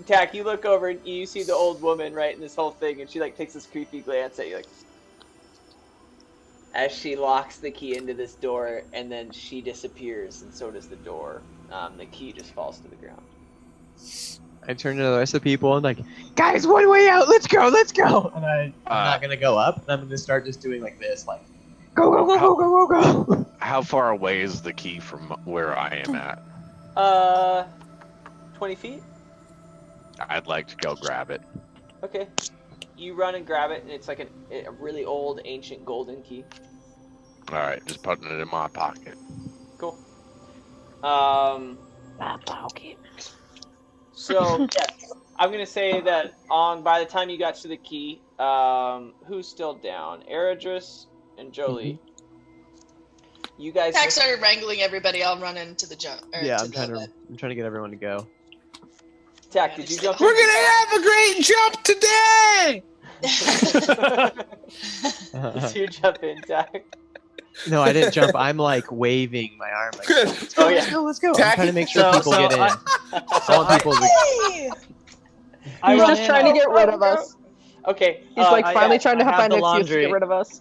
Tack, you look over and you see the old woman right in this whole thing, and she like takes this creepy glance at you, like as she locks the key into this door, and then she disappears, and so does the door. The key just falls to the ground. I turn to the rest of the people and like, guys, one way out. Let's go. Let's go. And I'm not gonna go up. I'm gonna start just doing like this, like, go, go, go, go, go, go, go. How far away is the key from where I am at? 20 feet. I'd like to go grab it. Okay. You run and grab it, and it's like a really old, ancient golden key. Alright, just putting it in my pocket. Cool. My pocket. So, yeah, I'm going to say that by the time you got to the key, who's still down? Eridris and Jolie. You guys... Tack started wrangling everybody. I'll run into the jump. Yeah, I'm trying to get everyone to go. Tack, did you jump? We're gonna have a great jump today! Did you jump in, Tack? No, I didn't jump. I'm like waving my arm. Like, let's go, let's go, let's go. I'm trying to make sure people get in. I want people to... He's just trying to get rid of us. Okay. He's like finally trying to find an excuse to get rid of us.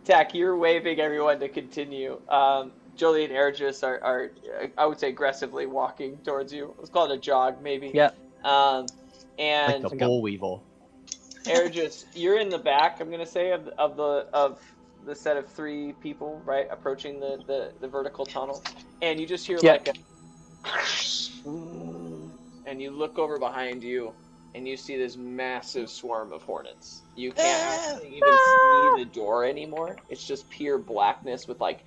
Tack, you're waving everyone to continue. Jolie and Eridris are, I would say, aggressively walking towards you. Let's call it a jog, maybe. Yeah. And like the boll weevil. Eridris, you're in the back. I'm gonna say of the set of 3 people, right, approaching the vertical tunnel, and you just hear like a, and you look over behind you, and you see this massive swarm of hornets. You can't actually even see the door anymore. It's just pure blackness with like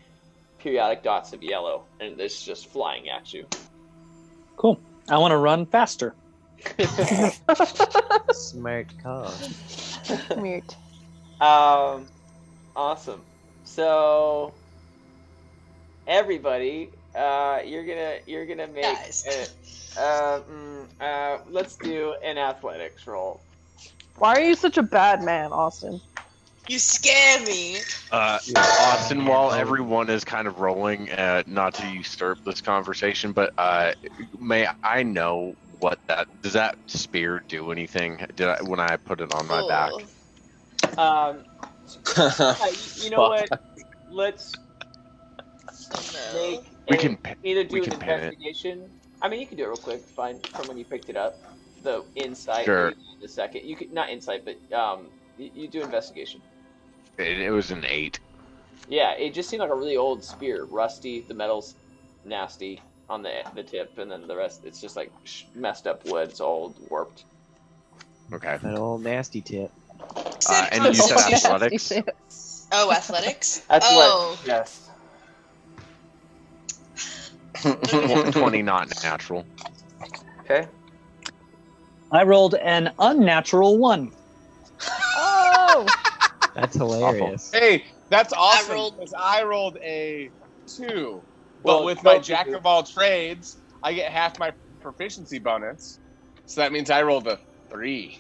periodic dots of yellow, and it's just flying at you. Cool. I want to run faster. Smart call. Smart. Awesome. So everybody, you're gonna make let's do an athletics roll. Why are you such a bad man, Austin? You scare me. Austin, while everyone is kind of rolling, not to usurp this conversation, but may I know what does that spear do anything? When I put it on my back? You know what? Let's make either do an investigation. I mean, you can do it real quick. It's fine. From when you picked it up, the insight. Sure. The second you could not insight, but you do investigation. It was an 8. Yeah, it just seemed like a really old spear, rusty. The metal's nasty on the tip, and then the rest, it's just like messed up wood. It's old, warped. Okay. That old nasty tip. And you said athletics? Oh, athletics? Yes. 20 not natural. Okay. I rolled an unnatural 1. Oh! That's hilarious. Hey, that's awesome, because I rolled a 2. But Well, with my jack of all trades, I get half my proficiency bonus. So that means I rolled a 3.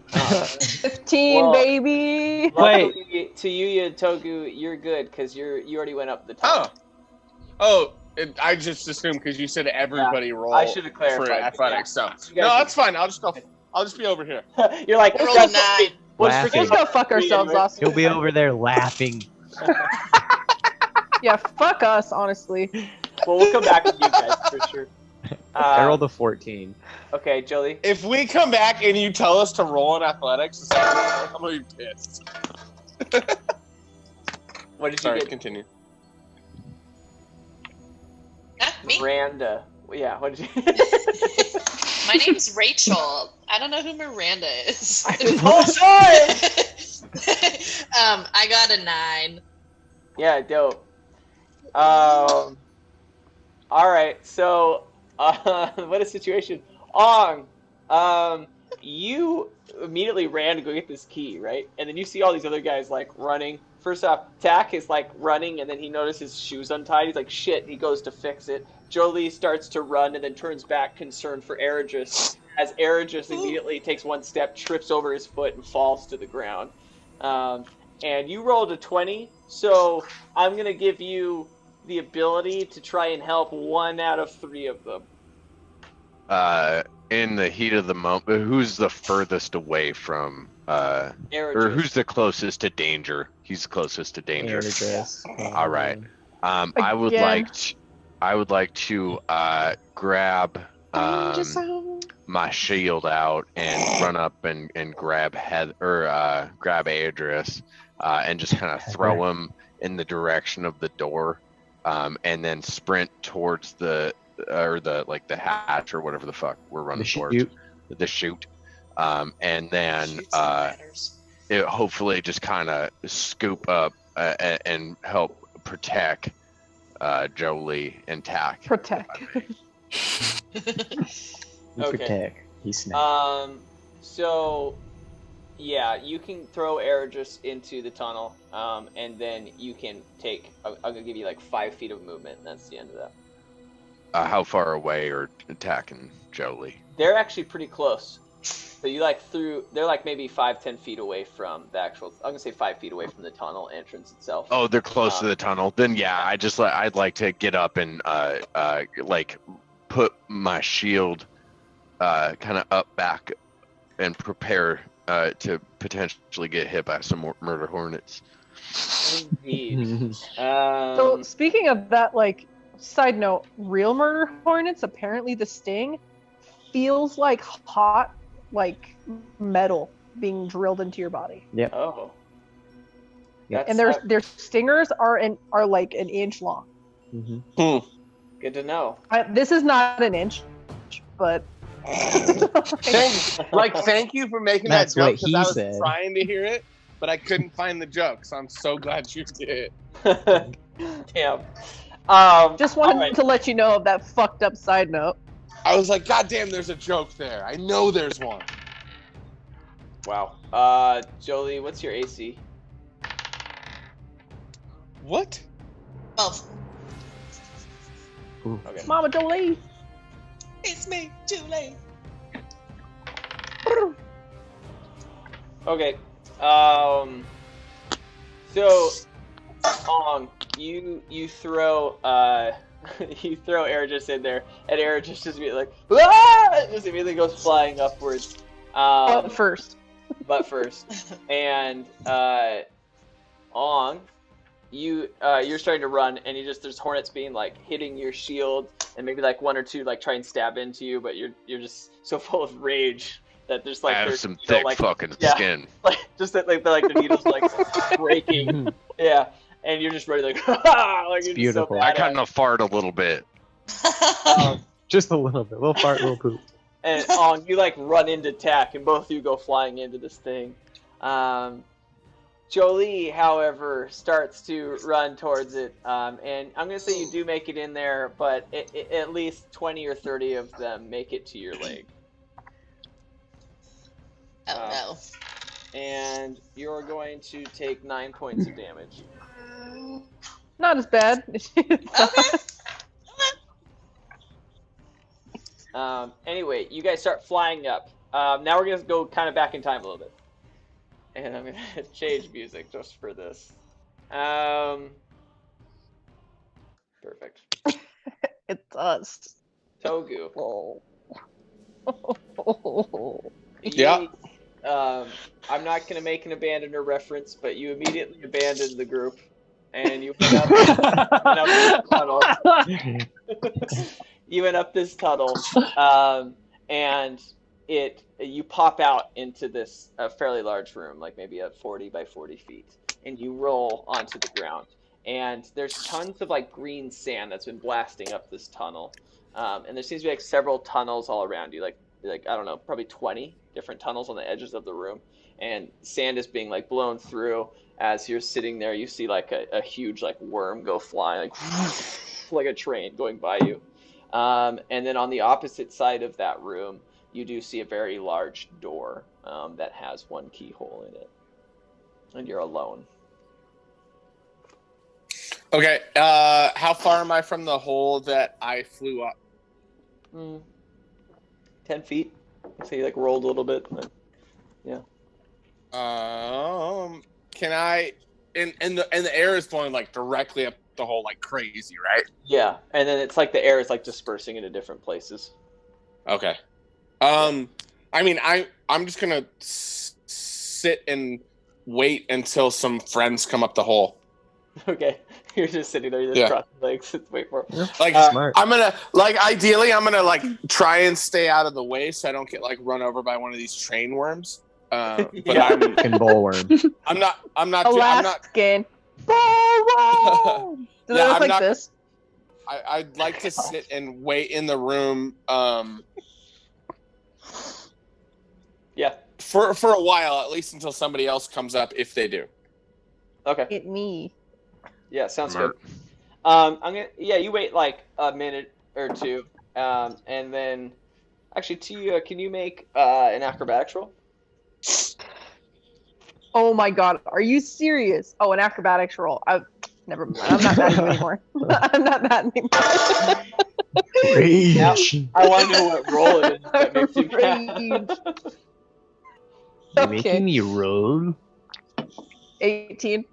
15, baby. Luckily, to you, Togu, you're good because you already went up the top. I just assumed because you said everybody roll. I should have clarified for athletics. Yeah. So no, that's fine. I'll just be over here. You're like, I rolled a 9. Let's go fuck ourselves, Austin. He'll be over there laughing. Yeah, fuck us, honestly. Well, we'll come back to you guys for sure. I rolled a 14. Okay, Jolie. If we come back and you tell us to roll in athletics, I'm gonna be pissed. What did Sorry, you get? continue. Me? Miranda. Yeah, what did you My name's Rachel. I don't know who Miranda is. Oh, sorry! I got a 9. Yeah, dope. All right, so what a situation. Ong, you immediately ran to go get this key, right? And then you see all these other guys like running. First off, Tack is like running, and then he notices his shoes untied. He's like, shit, he goes to fix it. Jolie starts to run and then turns back, concerned for Eridris, as Eridris immediately takes one step, trips over his foot, and falls to the ground. And you rolled a 20, so I'm going to give you the ability to try and help 1 out of 3 of them. in the heat of the moment, who's the furthest away from or who's the closest to danger? He's closest to danger. All right. I would like to grab my shield out and run up and grab grab Adris and just kind of throw him in the direction of the door, and then sprint towards the hatch or whatever the fuck we're running towards. The chute. And then it hopefully just kind of scoop up and help protect Jolie and Tack. Protect. Protect. He's snapped. So, yeah, you can throw Eridris into the tunnel, and then you can take. I'm gonna give you like 5 feet of movement, and that's the end of that. How far away are Tack and Jolie? They're actually pretty close. So you they're like maybe 5-10 feet away from the actual. I'm gonna say 5 feet away from the tunnel entrance itself. Oh, they're close to the tunnel. Then yeah, I'd like to get up and put my shield kind of up back and prepare to potentially get hit by some more murder hornets. Indeed. So speaking of that, like, side note, real murder hornets, apparently the sting feels like hot, like metal being drilled into your body. Yeah. Oh. Yeah. And their stingers are like an inch long. Mm-hmm. Good to know. This is not an inch, but thank you for making That's that joke, what he because I was said. trying to hear it, but I couldn't find the joke, so I'm so glad you did. Damn. just wanted to let you know of that fucked up side note. I was like, God damn, there's a joke there. I know there's one. Wow. Jolie, what's your AC? What? Oh, Okay. Mama Jolie. it's me, too late. Okay. So, you throw you throw Eridris in there, and Eridris just be like, ah! Just immediately goes flying upwards. But first. And Ong, you're starting to run, and there's hornets being like hitting your shield, and maybe like 1 or 2 like try and stab into you, but you're just so full of rage that there's like Have some thick fucking skin. Like just that like the needles like breaking. Yeah. And you're just ready, like, like you're beautiful. So I kind of fart a little bit. Just a little bit. Little fart, little poop. And you like run into Tack, and both of you go flying into this thing. Jolie, however, starts to run towards it, and I'm gonna say you do make it in there, but at least 20 or 30 of them make it to your leg. Oh And you're going to take 9 points of damage. Not as bad. Anyway, you guys start flying up. Now we're gonna go kind of back in time a little bit, and I'm gonna change music just for this. Perfect. It does. Togu. Yeah. I'm not gonna make an abandoner reference, but you immediately abandoned the group, and you went up this tunnel. You went up this tunnel, and you pop out into this fairly large room, like maybe a 40 by 40 feet, and you roll onto the ground. And there's tons of like green sand that's been blasting up this tunnel, and there seems to be like several tunnels all around you, like I don't know, probably 20 different tunnels on the edges of the room, and sand is being like blown through. As you're sitting there, you see like a huge like worm go flying, like a train going by you. And then on the opposite side of that room, you do see a very large door that has one keyhole in it, and you're alone. Okay, how far am I from the hole that I flew up? 10 feet. So you like rolled a little bit. But, yeah. Can I? And the air is blowing like directly up the hole like crazy, right? Yeah, and then it's like the air is like dispersing into different places. Okay. I mean, I'm just gonna sit and wait until some friends come up the hole. Okay, you're just sitting there, you just cross your legs, wait for it. Like, smart. I'm gonna ideally, I'm gonna try and stay out of the way so I don't get run over by one of these train worms. But Yeah. Fucking bullworm. I'm not. Alaskan bullworm. Do they Yeah, look I'm like not- this? I'd like to sit and wait in the room. Yeah. For a while, at least until somebody else comes up, if they do. Okay. Hit me. Yeah, sounds Smart. good. I'm gonna. Yeah, you wait like a minute or two, and then actually, Tia, can you make an acrobatics roll? Oh my god, are you serious? Oh, an acrobatics roll. Never mind. I'm not mad at you anymore. I'm not mad anymore. Rage. I want to know what roll it is that makes you mad. You're Okay. making me roll. 18.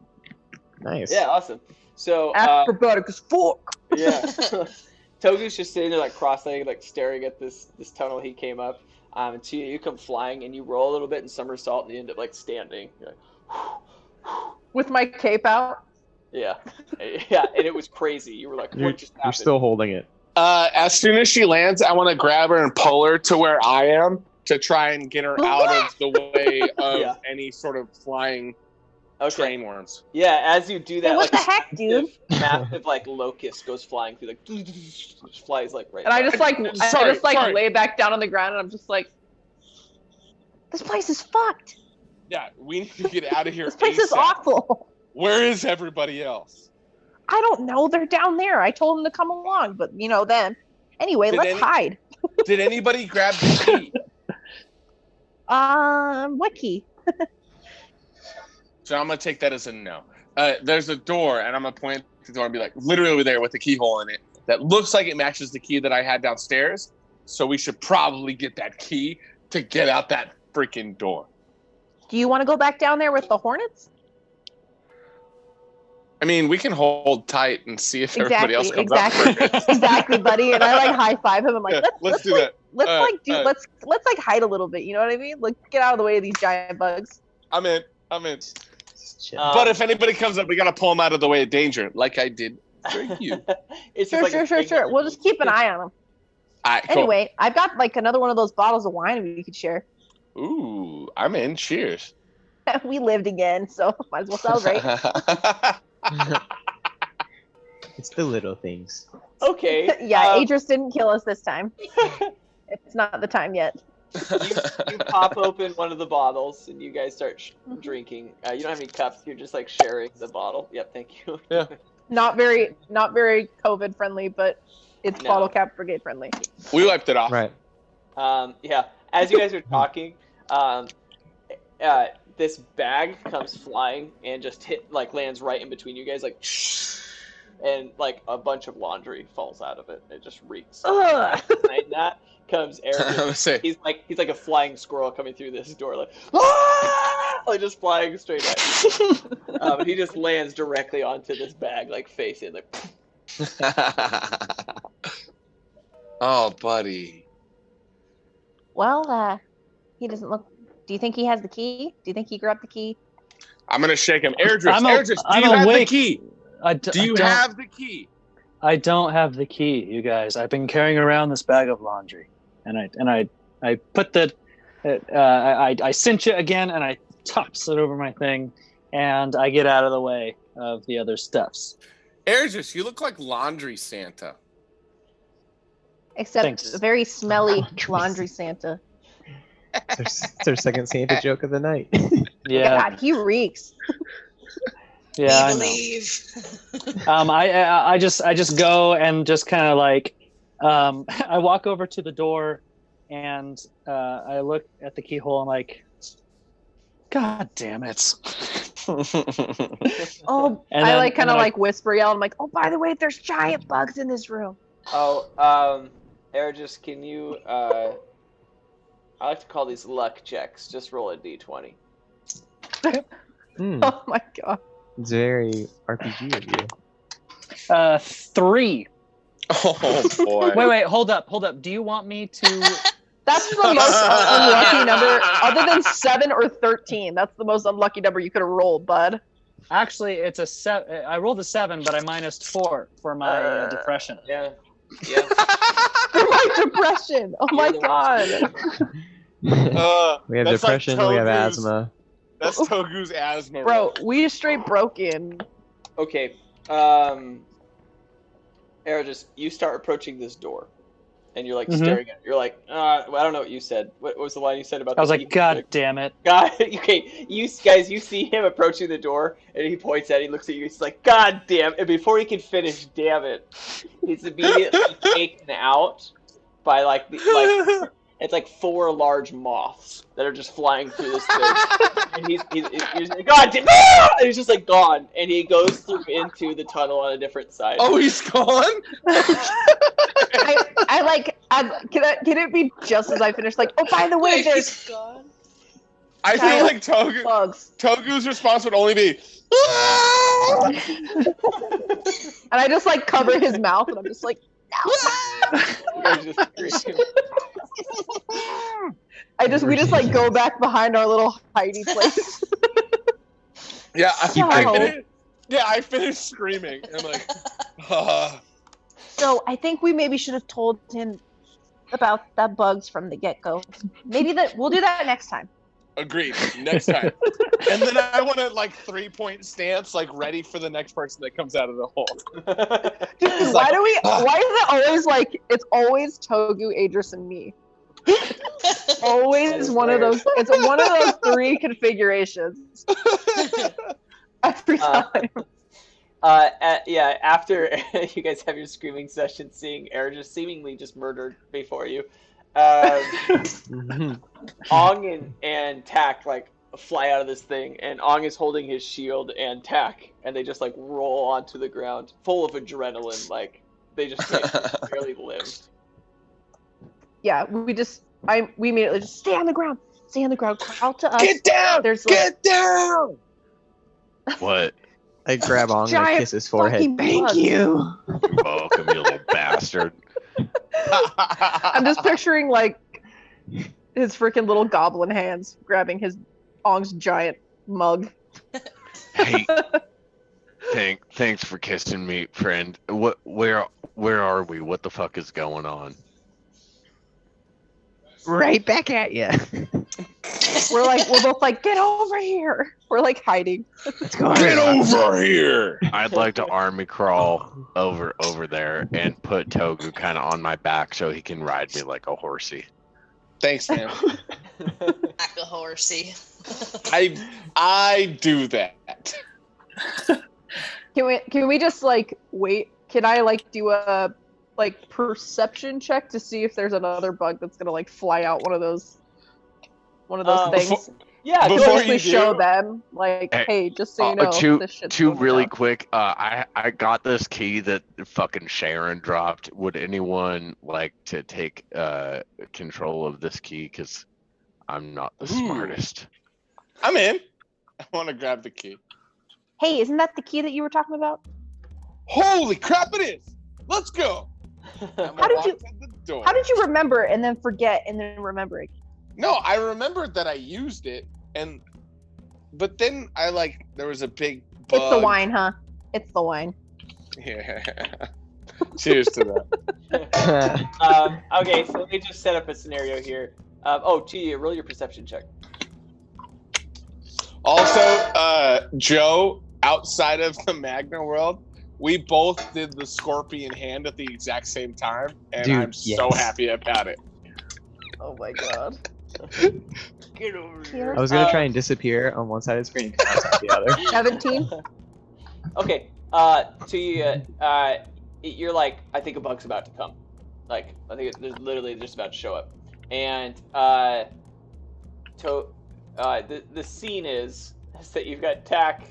Nice. Yeah, awesome. So Acrobatics as fuck. yeah, Togu's just sitting there like cross-legged, like staring at this tunnel he came up. And Tia, you come flying and you roll a little bit and somersault and you end up like standing. You're like, With my cape out. yeah, yeah, and it was crazy. You were like, You're, what just happened? you're still holding it. As soon as she lands, I want to grab her and pull her to where I am to try and get her out of the way of Yeah. any sort of flying Okay. train worms. Yeah, as you do that, Hey, what like the heck, dude? massive like locust goes flying through, like just flies like right. And I by. just Sorry. lay back down on the ground and I'm just like, this place is fucked. Yeah, we need to get out of here. This place is ASAP. awful. Where is everybody else? I don't know. They're down there. I told them to come along, but you know them. Anyway, Did let's any- hide. Did anybody grab the key? What key? So I'm gonna take that as a no. There's a door, and I'm gonna point at the door and be like, literally there with the keyhole in it that looks like it matches the key that I had downstairs. So we should probably get that key to get out that freaking door. Do you want to go back down there with the hornets? I mean, we can hold tight and see if everybody else comes Exactly. up. Exactly, buddy. And I like high five him. I'm like, Let's do that. let's like hide a little bit. You know what I mean? Like get out of the way of these giant bugs. I'm in. Chill. But if anybody comes up, we gotta pull them out of the way of danger, like I did for you. It's just like a Sure. We'll just keep an eye on them. All right, cool. Anyway, I've got like another one of those bottles of wine we could share. Ooh, I'm in. Cheers. We lived again, so might as well celebrate. It's the little things. Okay. Yeah, Adris didn't kill us this time. It's not the time yet. You pop open one of the bottles and you guys start drinking. You don't have any cups. You're just like sharing the bottle. Yep. Thank you. Yeah. Not very COVID friendly, but it's No. Bottlecap Brigade friendly. We wiped it off. Right. Yeah. As you guys are talking, this bag comes flying and just lands right in between you guys, like, and like a bunch of laundry falls out of it. It just reeks. Ugh. Behind that comes Eric. Let's say, He's like a flying squirrel coming through this door, like, ah! Like just flying straight at you. He just lands directly onto this bag, like face in, like. oh, buddy. Well, he doesn't look. Do you think he has the key? Do you think he grabbed the key? I'm gonna shake him. Airdris, I'm do I'm you have the awake. key? Do you have the key? I don't have the key, you guys. I've been carrying around this bag of laundry, and I put the I cinch it again, and I tops it over my thing, and I get out of the way of the other stuffs. Airdris, you look like Laundry Santa. Except Thanks. a very smelly Laundry laundry Santa. It's our second Santa joke of the night. Yeah, God, he reeks. yeah, I We know. believe. I just go and just kind of like I walk over to the door and I look at the keyhole and like, God damn it. Oh, And I then- like kind and of then I- like whisper yell. I'm like, oh, by the way, there's giant bugs in this room. Oh, Ergis, can you? I like to call these luck checks. Just roll a d20. Oh my god. It's very RPG of you. 3. oh boy. Wait, hold up. Do you want me to That's the most unlucky number, other than 7 or 13. That's the most unlucky number you could have rolled, bud. Actually, it's a 7. I rolled a 7, but I minused 4 for my depression. Yeah. For my depression. Oh my god. We have That's like depression. We have Togu's- asthma. That's Togu's asthma. Bro, roll. we just straight broke in. Okay. Just you start approaching this door, and you're like staring at it. You're like, I don't know what you said. What was the line you said about? I was the like, God damn it. God, okay, you guys, you see him approaching the door, and he points at it, he looks at you, he's like, God damn, and before he can finish, damn it, he's immediately taken out by, it's like 4 large moths that are just flying through this thing, and he's like, God damn, and he's just like gone, and he goes through into the tunnel on a different side. Oh, he's gone. Can it be just as I finish? Like, oh, by the way, there's gone. I feel like bugs. Togu's response would only be. And I just like cover his mouth, and I'm just like, we just like go back behind our little hidey place. Yeah, So- I finished screaming. I'm like, So I think we maybe should have told him about the bugs from the get-go. Maybe we'll do that next time. agreed. Next time. And then I want a 3-point stance, ready for the next person that comes out of the hole. Dude, why is it always it's always Togu, Adris, and me? It's always one of those. It's one of those 3 configurations. Every time. After you guys have your screaming session, seeing Air just seemingly just murdered before you, Ong and Tak fly out of this thing, and Ong is holding his shield and Tak, and they just roll onto the ground, full of adrenaline, they just barely lived. Yeah, we immediately just stay on the ground, crawl to us. Get down! Get down! What? I grab on and I Giant kiss his forehead. fucking Thank bugs. you. You're welcome, you little bastard. I'm just picturing his freaking little goblin hands grabbing his Ong's giant mug. Hey, thanks for kissing me, friend. Where are we? What the fuck is going on? Right back at you. We're both get over here. We're hiding. Get over here! I'd like to army crawl over there and put Togu kind of on my back so he can ride me like a horsey. Thanks, man. Like a horsey. I do that. Can we just wait? Can I do a perception check to see if there's another bug that's gonna fly out one of those things? Yeah, Before Basically you do- show them hey, just so you know, this shit's two going really down. quick. I got this key that fucking Sharon dropped. Would anyone like to take control of this key? Because I'm not the smartest. I'm in. I want to grab the key. Hey, isn't that the key that you were talking about? Holy crap! It is. Let's go. How did you remember and then forget and then remember it? No, I remembered that I used it, but then there was a big bug. It's the wine, huh? It's the wine. Yeah. Cheers to that. Okay, so let me just set up a scenario here. Gee, roll your perception check. Also, Joe, outside of the Magna world, we both did the scorpion hand at the exact same time, and Dude, I'm so happy about it. Oh my god. Get over here. I was gonna try and disappear on one side of the screen and come out on the other. 17? Okay, to you, you're I think a bug's about to come. I think it's literally just about to show up. And, the scene is that you've got Tak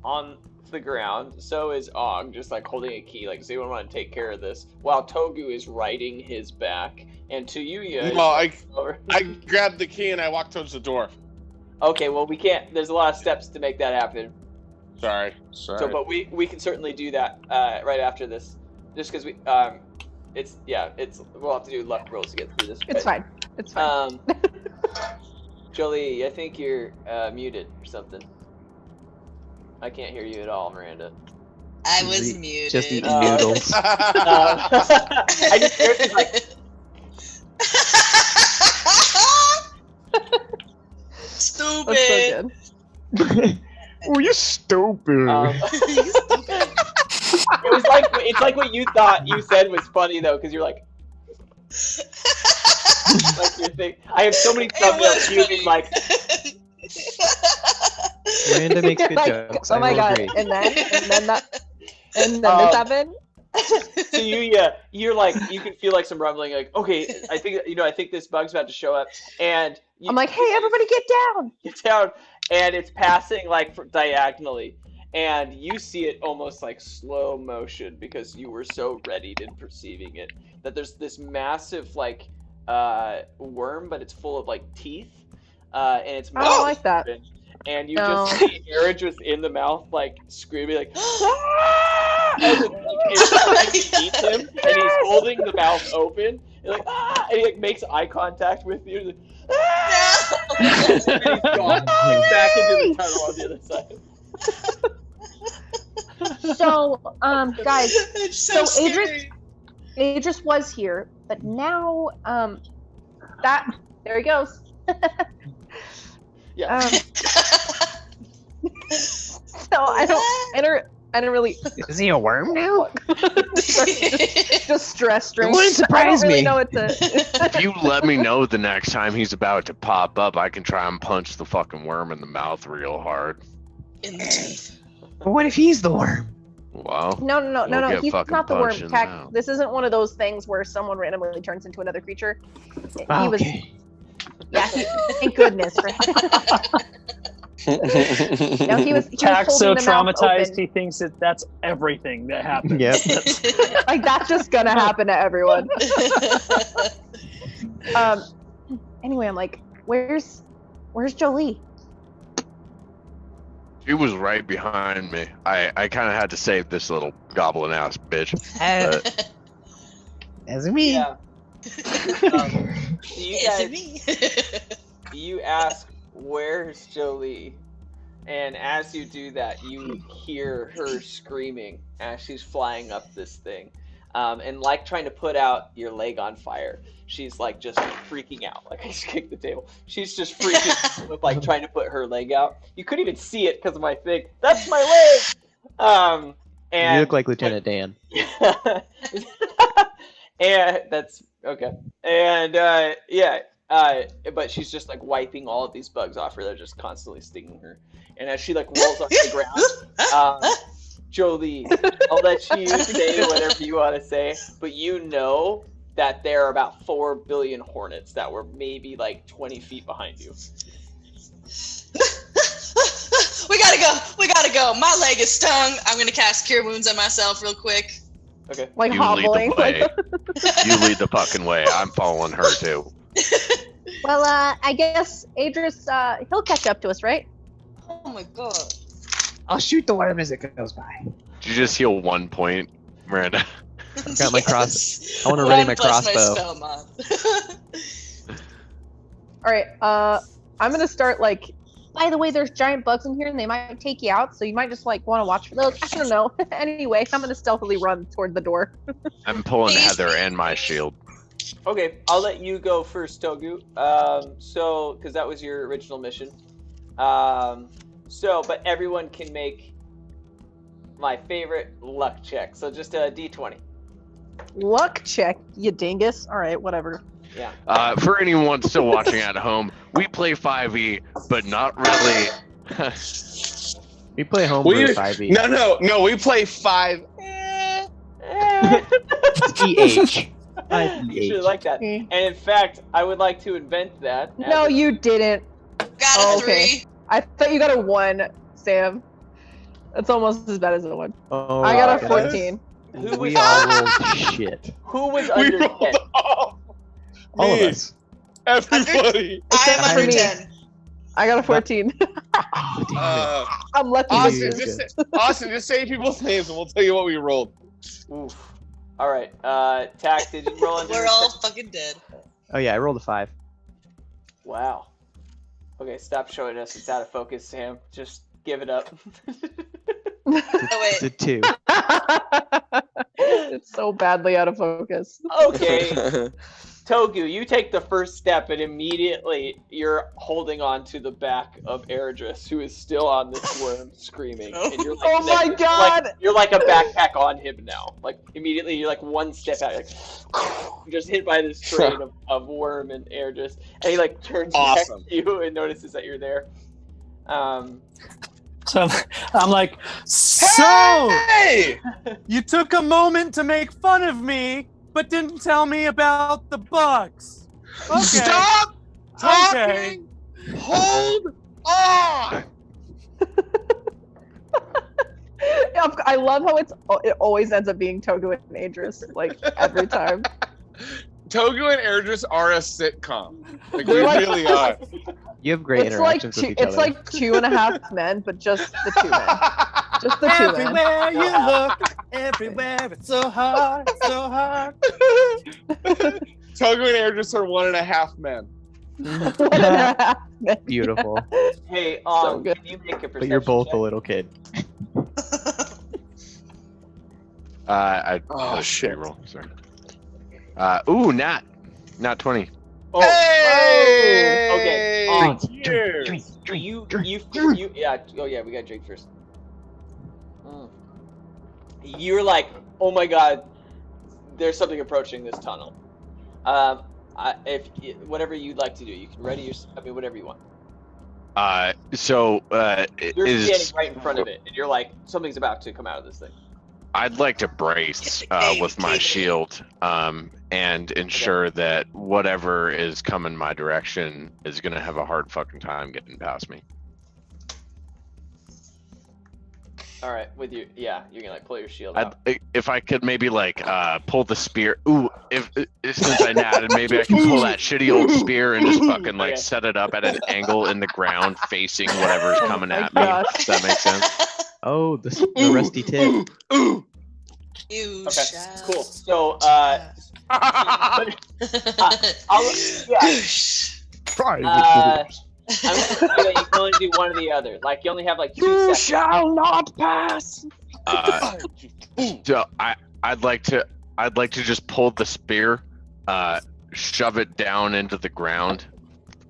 on the ground, so is Og, just holding a key, does anyone want to take care of this? While Togu is riding his back, and to you, Well, I grabbed the key and I walked towards the door. Okay, well, we can't, there's a lot of steps to make that happen. Sorry. So, but we can certainly do that right after this, just because we'll have to do luck rolls to get through this. It's fine. It's fine. Jolie, I think you're muted or something. I can't hear you at all, Miranda. I was muted. Just eating noodles. I just heard it like. Stupid. That's so good. Oh, you're stupid. It's like what you thought you said was funny though, because you're like your thing. I have so many thumbnails of you being like. Miranda makes good jokes. Oh my god! Agree. And then this happened. So you're like, you can feel like some rumbling, like, okay, I think this bug's about to show up, and I'm like, hey, everybody, get down! Get down, and it's passing like diagonally, and you see it almost like slow motion because you were so readied in perceiving it. That there's this massive like worm, but it's full of like teeth, and it's. I don't like that. And you just see Aaron just in the mouth, like screaming, like, ah! As it like, eats him, and he's holding the mouth open, and like, ah! And he like makes eye contact with you, like, ah! And he's gone back into the tunnel on the other side. So, guys, It's so scary. Idris was here, but now, there he goes. Yeah. So I don't really. Is he a worm now? Just stress drink. It wouldn't surprise I don't really me. know what to. If you let me know the next time he's about to pop up, I can try and punch the fucking worm in the mouth real hard. In the teeth. But what if he's the worm? Wow. No. We'll get He's fucking not the worm. punched in the Tack, mouth. this isn't one of those things where someone randomly turns into another creature. He was. Okay. Yeah. Thank goodness for. No, he was Tack's so holding the mouth traumatized, open. he thinks that that's everything that happened. Yep. Like that's just gonna happen to everyone. Anyway, I'm like, where's Jolie? He was right behind me. I kind of had to save this little goblin ass bitch. But That's me. Yeah. You Is guys, it me? you ask, where's Jolie? And as you do that, you hear her screaming as she's flying up this thing. And like trying to put out your leg on fire. She's like just freaking out. Like I just kicked the table. She's just freaking with like trying to put her leg out. You couldn't even see it because of my thing. That's my leg! And You look like Lieutenant Dan. and that's okay. And but she's just like wiping all of these bugs off her. They're just constantly stinging her. And as she like rolls onto the ground, Jolie, I'll let you say whatever you want to say, but you know that there are about 4 billion hornets that were maybe like 20 feet behind you. We gotta go. My leg is stung. I'm gonna cast Cure Wounds on myself real quick. Okay. Like you lead hobbling. the way. You lead the fucking way. I'm following her too. Well, I guess Idris, he'll catch up to us, right? Oh my god. I'll shoot the worm as it goes by. Did you just heal 1 point, Miranda? I've got my cross. Yes. I want to ready my 1 plus crossbow. spell mod. All right. I'm gonna start like. By the way, there's giant bugs in here, and they might take you out. So you might just like want to watch for those. I don't know. Anyway, I'm gonna stealthily run toward the door. I'm pulling Heather and my shield. Okay, I'll let you go first, Togu. So, because that was your original mission. But everyone can make my favorite luck check. So just a D20. Luck check, you dingus. All right, whatever. Yeah. For anyone still watching at home, we play 5e, but not really. We play Homebrew 5e. No, we play 5. It's EH. You should like that. And in fact, I would like to invent that. No, you didn't. Got Oh, a okay. 3. I thought you got a 1, Sam. That's almost as bad as a 1. Oh, I got a guys. 14. We all rolled shit. Who was We under 10? rolled all. All of Me. us. Everybody. Except I'm for under me. 10. I got a 14. Oh, damn it. I'm lucky. Austin, this Dude. is- just say people's names and we'll tell you what we rolled. Oof. All right. Tack, did you roll? We're all fucking dead. Oh yeah, I rolled a 5. Wow. Okay, stop showing us. It's out of focus, Sam. Just give it up. Oh It's a wait. 2. It's so badly out of focus. Okay. Togu, you take the first step, and immediately you're holding on to the back of Eredris, who is still on this worm, screaming. And you're like, Oh my God! You're like a backpack on him now. Like immediately, you're like one step out, like just hit by this train of worm and Eredris, and he like turns Awesome. back to you and notices that you're there. So I'm like, so Hey! you took a moment to make fun of me, but didn't tell me about the bugs. Okay. Stop Okay. talking! Hold on! I love how it always ends up being Togu and Adris, like every time. Togu and Eredris are a sitcom. Like, we They're like- really are. You have great It's like interactions with each it's other. like 2.5 men, but just the 2 men. Just the 2 men. Everywhere you look, everywhere it's so hard, so hard. Togu and Eredris are 1.5 men. 1.5 men. Beautiful. Hey, So good. can you make a perception But you're both check? a little kid. Oh, shit. Roll. Sorry. Ooh, Nat 20. Oh, Hey! okay. Cheers! You, yeah. Oh yeah, we got to drink first. You're like, oh my god, there's something approaching this tunnel. If whatever you'd like to do, you can ready your. I mean, whatever you want. You're standing right in front of it, and you're like, something's about to come out of this thing. I'd like to brace with my shield and ensure that whatever is coming my direction is going to have a hard fucking time getting past me. All right, with you, yeah, you're gonna like pull your shield out. If I could maybe like pull the spear. Ooh, if since I natted, maybe I can pull that shitty old spear and just fucking like Okay. set it up at an angle in the ground facing whatever's coming my at me. gosh. Does that make sense? Oh, the rusty tip. Ooh! You Okay, shall. cool. So, I'll, yeah. I'm gonna say that you can only do one or the other. Like you only have like 2 seconds. shall not pass. So I'd like to just pull the spear, shove it down into the ground,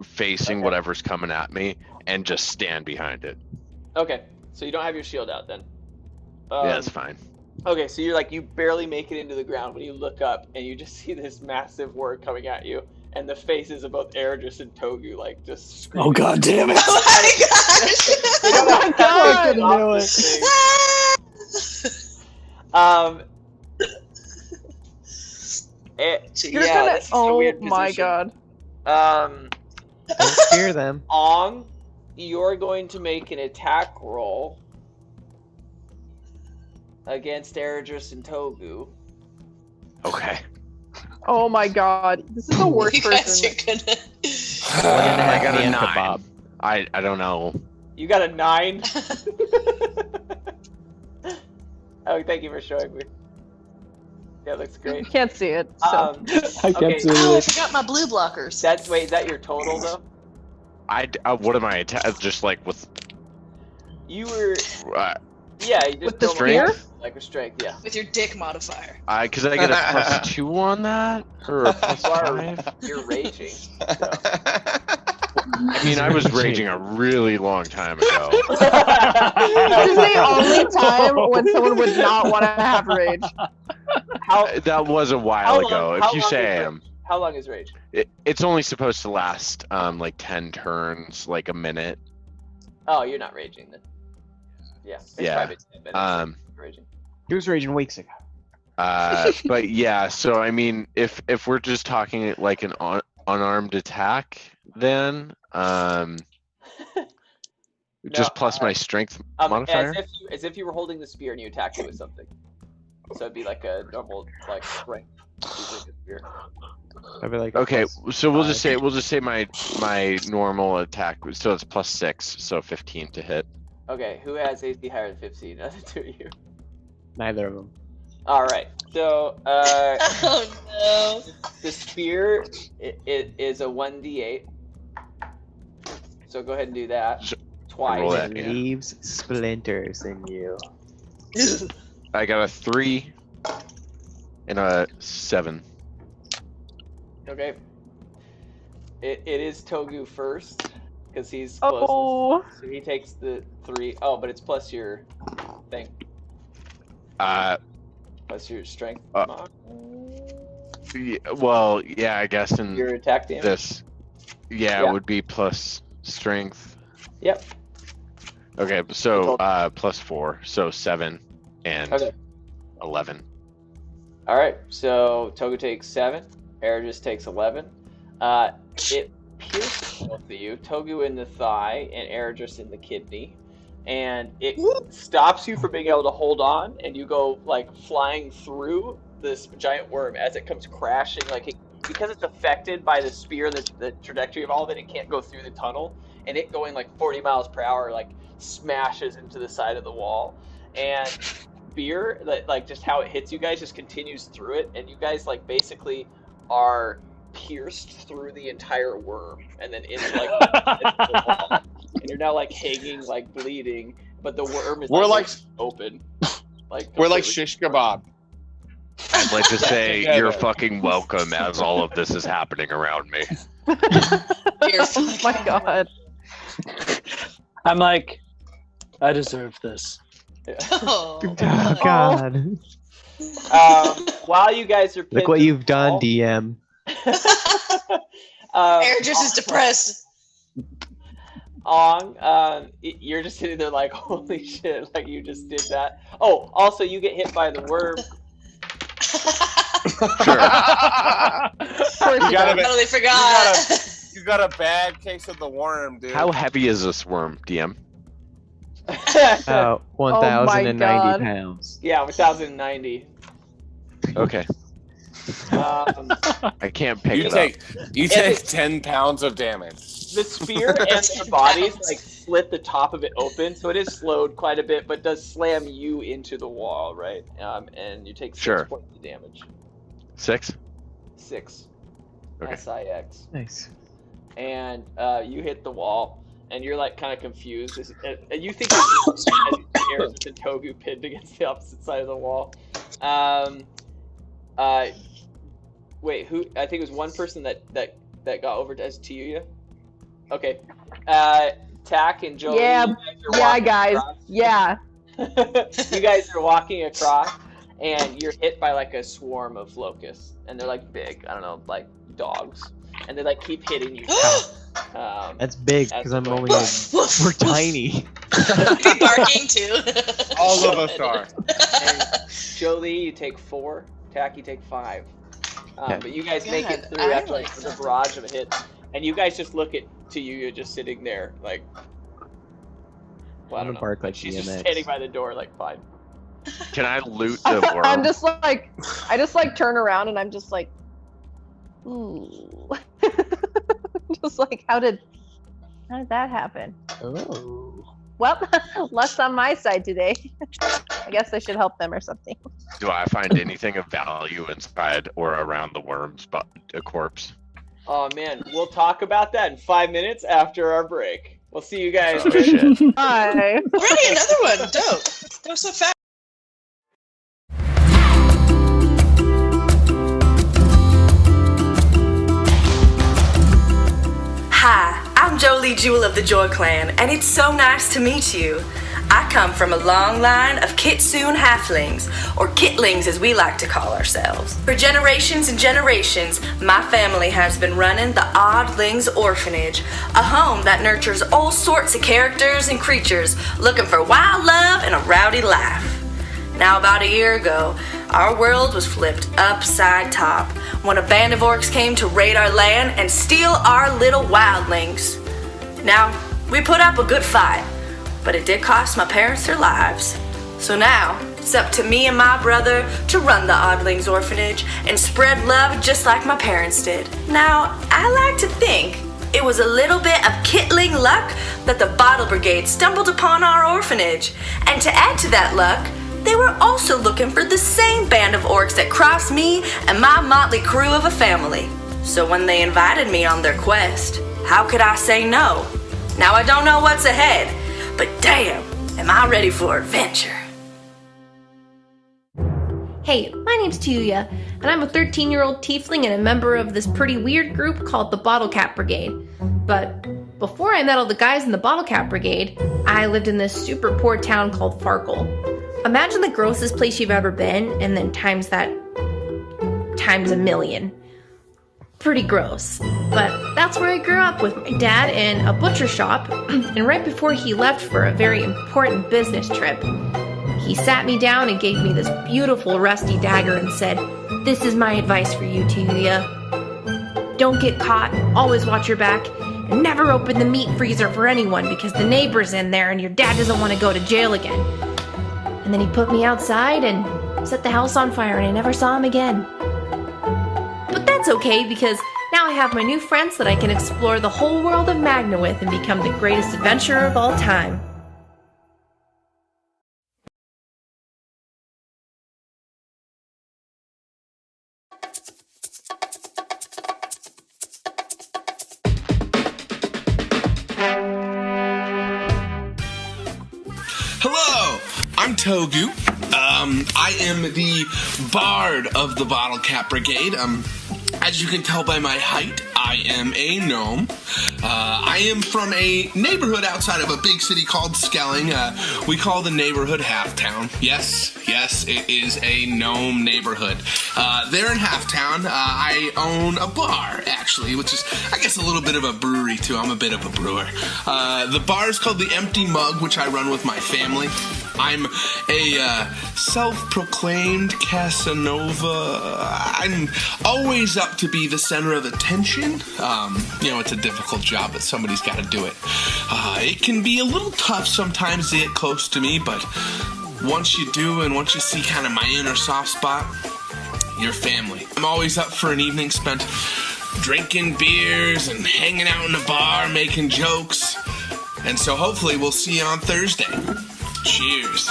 facing whatever's coming at me, and just stand behind it. Okay, so you don't have your shield out then. Yeah, that's fine. Okay, so you're like you barely make it into the ground when you look up and you just see this massive word coming at you, and the faces of both Eredris and Togu like just screaming. Oh god damn it! Oh my gosh! They don't know how I to couldn't stop do it. this thing. You're Yeah, gonna. this is a Oh weird my position. god. Don't fear them. Ong, you're going to make an attack roll against Eredris and Togu. Okay. Oh my god. This is the worst You guys person. are gonna. I got a hand 9. kebab. I don't know. You got a 9? Oh, thank you for showing me. That looks You great. can't see it. So. I Okay. can't see Oh, I it. forgot my blue blockers. Wait, is that your total though? What am I just like with? You were, Uh, yeah, you just With the normally- spear? like a strength, yeah. With your dick modifier. because I get a +2 on that or a +5. You're raging. I mean, I was raging a really long time ago. This is the only time when someone would not want to have rage. How That was a while How long- ago. how If you long say I is it? am, how long is rage? it's only supposed to last like 10 turns, like a minute. Oh, you're not raging then. Yeah. It's Yeah. probably 10 minutes Um, of raging. He was raging weeks ago. But yeah, so I mean, if we're just talking like an unarmed attack, then just plus my strength modifier. As if you were holding the spear and you attacked it with something. So it'd be like a normal like strength. With a spear. I'd be like, Okay, so we'll just +5. say my normal attack. So it's +6, so 15 to hit. Okay, who has AC higher than 15? Other two of you. Neither of them. All right. So Oh no. the spear it is a 1d8. So go ahead and do that twice. Roll It that, yeah. leaves splinters in you. I got a 3 and a 7. Okay. It is Togu first because he's closest. Oh. So he takes the 3. Oh, but it's plus your thing. Plus your strength. mod. Well, yeah, I guess in Your attack damage. this, yeah, Yeah. it would be plus strength. Yep. Okay, so plus 4, so 7 and Okay. 11. All right. So Togu takes 7. Ergis takes 11. It pierces both of you. Togu in the thigh and Ergis in the kidney. And it stops you from being able to hold on, and you go like flying through this giant worm as it comes crashing. Like because it's affected by the spear, the trajectory of all of it, it can't go through the tunnel. And it going like 40 miles per hour, like smashes into the side of the wall. And spear, like just how it hits you guys, just continues through it, and you guys like basically are pierced through the entire worm, and then into like the wall. And you're now like hanging, like bleeding, but the worm is open. Like We're like completely- shish kebab. I'd like to say Together. you're fucking welcome as all of this is happening around me. You're Oh my god. I'm like, I deserve this. Oh. Oh God! While you guys are Look what you've done, DM. Ergis is depressed. You're just sitting there like, holy shit, like you just did that. Oh, also you get hit by the worm. Sure. You gotta be- Totally forgot. You got a bad case of the worm, dude. How heavy is this worm, DM? About 1,090 God. pounds. Yeah, 1,090. Okay, I can't pick it up. You take 10 pounds of damage. The spear and their bodies like split the top of it open, so it is slowed quite a bit, but does slam you into the wall, right? And you take 6 Sure. points of damage. 6? 6. Okay. SIX. Nice. And you hit the wall, and you're like kind of confused. And you think it's Eric's and Togu pinned against the opposite side of the wall. Wait, who? I think it was one person that got over to Yuya. Okay. Tack and Joey. Yeah, you guys are yeah, walking guys. across. Yeah. You guys are walking across, and you're hit by like a swarm of locusts, and they're like big. I don't know, like dogs, and they like keep hitting you. That's big because I'm only. We're tiny. Be barking too. All of us are. And Jolie, you take 4. Tack, you take 5. Okay. But you guys make it God, through I after like like the that. barrage of hits, and you guys just look at Yuya just sitting there, like. Well, I I'm don't gonna know. bark like She's just DMX. standing by the door, like fine. Can I loot the worm? I'm just like, I just like turn around and I'm just like, ooh. Just like, how did that happen? Oh. Well, less on my side today. I guess I should help them or something. Do I find anything of value inside or around the worm's a corpse? Oh man, we'll talk about that in 5 minutes after our break. We'll see you guys. Oh, shit. Bye. Already another one. Dope. That was so fast. Hi, I'm Jolie Jewel of the Joy Clan, and it's so nice to meet you. I come from a long line of Kitsune halflings, or kitlings as we like to call ourselves. For generations and generations, my family has been running the Oddlings Orphanage, a home that nurtures all sorts of characters and creatures looking for wild love and a rowdy life. Now, about a year ago, our world was flipped upside top when a band of orcs came to raid our land and steal our little wildlings. Now, we put up a good fight, but it did cost my parents their lives. So now, it's up to me and my brother to run the Oddlings Orphanage and spread love just like my parents did. Now, I like to think it was a little bit of kittling luck that the Bottle Brigade stumbled upon our orphanage. And to add to that luck, they were also looking for the same band of orcs that crossed me and my motley crew of a family. So when they invited me on their quest, how could I say no? Now I don't know what's ahead, but damn, am I ready for adventure. Hey, my name's Tuya, and I'm a 13-year-old tiefling and a member of this pretty weird group called the Bottlecap Brigade. But before I met all the guys in the Bottlecap Brigade, I lived in this super poor town called Farkle. Imagine the grossest place you've ever been, and then times that times a million. Pretty gross. But that's where I grew up, with my dad in a butcher shop, and right before he left for a very important business trip, he sat me down and gave me this beautiful rusty dagger and said, "This is my advice for you, Tuya. Don't get caught, always watch your back, and never open the meat freezer for anyone because the neighbor's in there and your dad doesn't want to go to jail again." And then he put me outside and set the house on fire and I never saw him again. But that's okay because now I have my new friends that I can explore the whole world of Magna with and become the greatest adventurer of all time. Hello, I'm Togu. I am the bard of the Bottlecap Brigade. As you can tell by my height, I am a gnome. I am from a neighborhood outside of a big city called Skelling. We call the neighborhood Halftown. Yes, it is a gnome neighborhood. There in Halftown, I own a bar, actually, which is, I guess, a little bit of a brewery, too. I'm a bit of a brewer. The bar is called the Empty Mug, which I run with my family. I'm a self-proclaimed Casanova. I'm always up to be the center of attention. It's a difficult job, but somebody's got to do it. It can be a little tough sometimes to get close to me, but once you do and once you see kind of my inner soft spot, you're family. I'm always up for an evening spent drinking beers and hanging out in a bar, making jokes. And so hopefully we'll see you on Thursday. Cheers.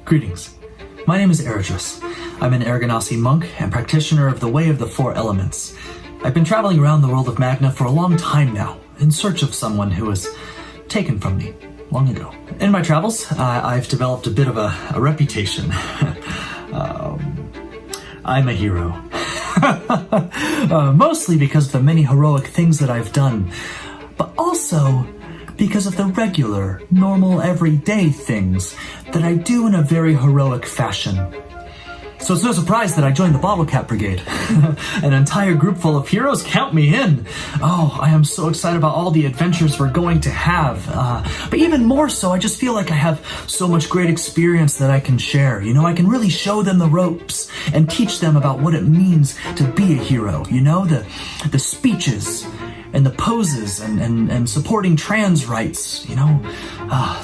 Greetings. My name is Eredris. I'm an Aragonasi monk and practitioner of the Way of the Four Elements. I've been traveling around the world of Magna for a long time now, in search of someone who was taken from me long ago. In my travels, I've developed a bit of a reputation. I'm a hero. Mostly because of the many heroic things that I've done, but also because of the regular, normal, everyday things that I do in a very heroic fashion. So it's no surprise that I joined the Bottlecap Brigade. An entire group full of heroes, count me in. Oh, I am so excited about all the adventures we're going to have. But even more so, I just feel like I have so much great experience that I can share. I can really show them the ropes and teach them about what it means to be a hero. The speeches and the poses and supporting trans rights,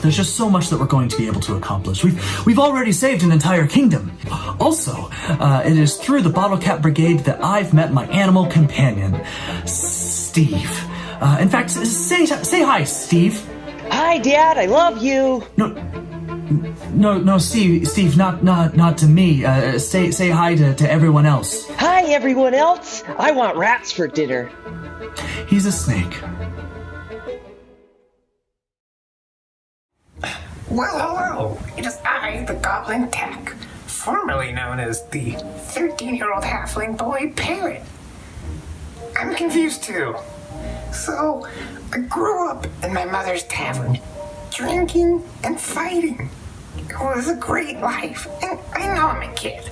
there's just so much that we're going to be able to accomplish. We've already saved an entire kingdom. Also, it is through the Bottlecap Brigade that I've met my animal companion, Steve. In fact, say hi, Steve. Hi, Dad. I love you. No, Steve, not to me. Say hi to everyone else. Hi, everyone else. I want rats for dinner. He's a snake. Well, hello. It is I, the Goblin Tack, formerly known as the 13-year-old halfling boy Parrot. I'm confused too. So, I grew up in my mother's tavern, drinking and fighting. It was a great life, and I know I'm a kid.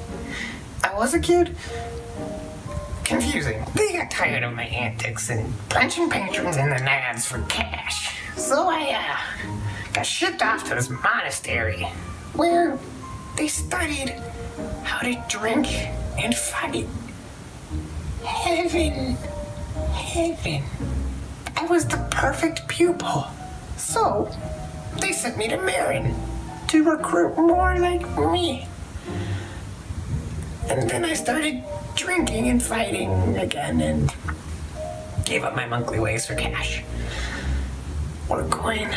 I was a kid. Confusing. They got tired of my antics and punching patrons in the nads for cash. So I got shipped off to this monastery where they studied how to drink and fight. Heaven. I was the perfect pupil. So they sent me to Marin to recruit more like me. And then I started drinking and fighting again and gave up my monthly ways for cash. or coin,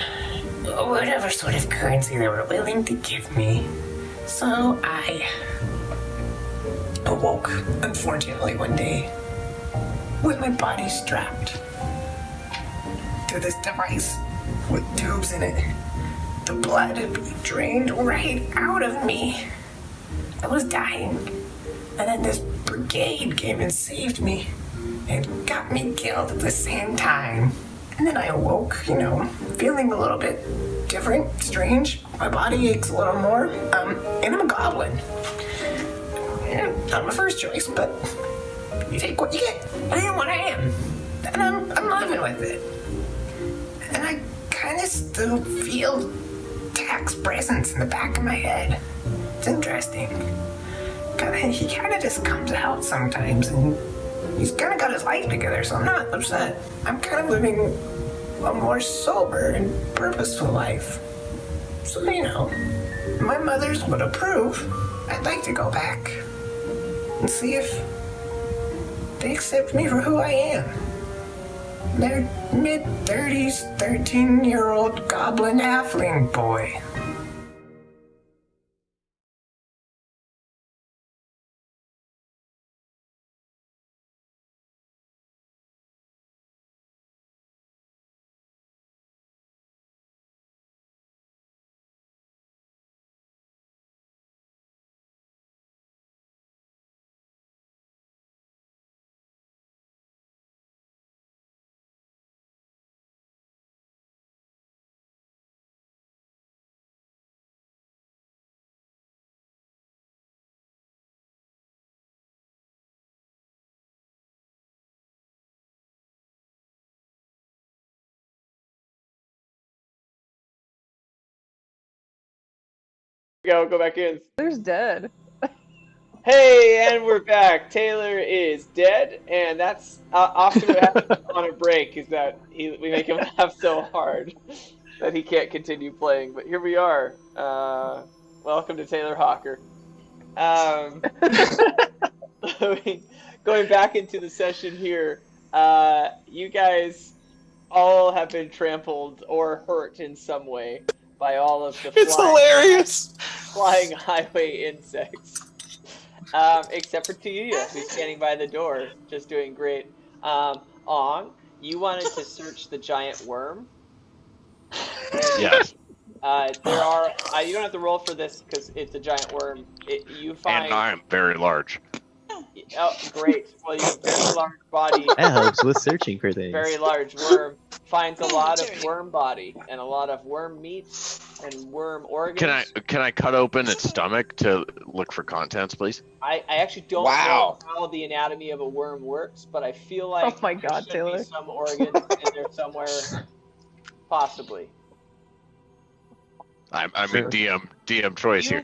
or whatever sort of currency they were willing to give me. So I awoke, unfortunately, one day with my body strapped to this device with tubes in it. The blood had been drained right out of me. I was dying. And then this brigade came and saved me and got me killed at the same time. And then I awoke, feeling a little bit different, strange. My body aches a little more. And I'm a goblin. Yeah, not my first choice, but you take what you get. I am what I am. And I'm living with it. And I kind of still feel Tack's presence in the back of my head. It's interesting. He kind of just comes out sometimes, and he's kind of got his life together, so I'm not upset. I'm kind of living a more sober and purposeful life. So, my mothers would approve. I'd like to go back and see if they accept me for who I am. They're mid-30s, 13-year-old goblin halfling boy. Go back in. Taylor's dead. Hey, and we're back. Taylor is dead, and that's often what happens on a break is that we make him laugh so hard that he can't continue playing. But here we are. Welcome to Taylor Hawker. Going back into the session here, you guys all have been trampled or hurt in some way by all of the flying highway insects. Except for Tuya, who's standing by the door, just doing great. Ong, you wanted to search the giant worm. Yes. There are. You don't have to roll for this because it's a giant worm. You find. And I am very large. Oh, great. Well, you have a very large body. That helps with searching for things. Very large worm finds a lot of worm body and a lot of worm meat and worm organs. Can I cut open its stomach to look for contents, please? I actually don't know how the anatomy of a worm works, but I feel like oh my God, there should Taylor. be some organs in there somewhere, possibly. I'm a DM choice here.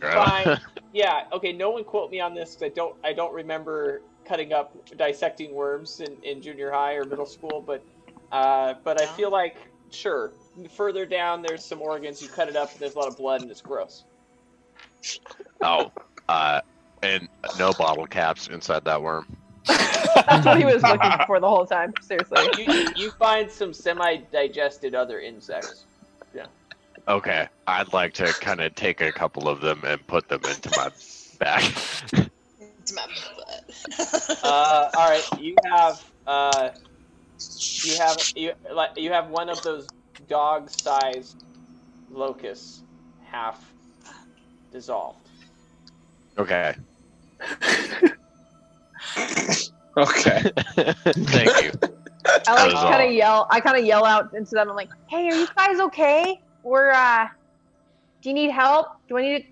Yeah, okay. No one quote me on this because I don't remember dissecting worms in junior high or middle school, but I feel like sure. Further down, there's some organs. You cut it up, and there's a lot of blood, and it's gross. Oh, and no bottle caps inside that worm. That's what he was looking for the whole time. Seriously. You find some semi-digested other insects. Yeah. Okay, I'd like to kind of take a couple of them and put them into my bag. Into my butt. All right, you have one of those dog-sized locusts half dissolved. Okay. Okay. Thank you. I kind of yell out into them. I'm like, "Hey, are you guys okay? Do you need help? Do I need to?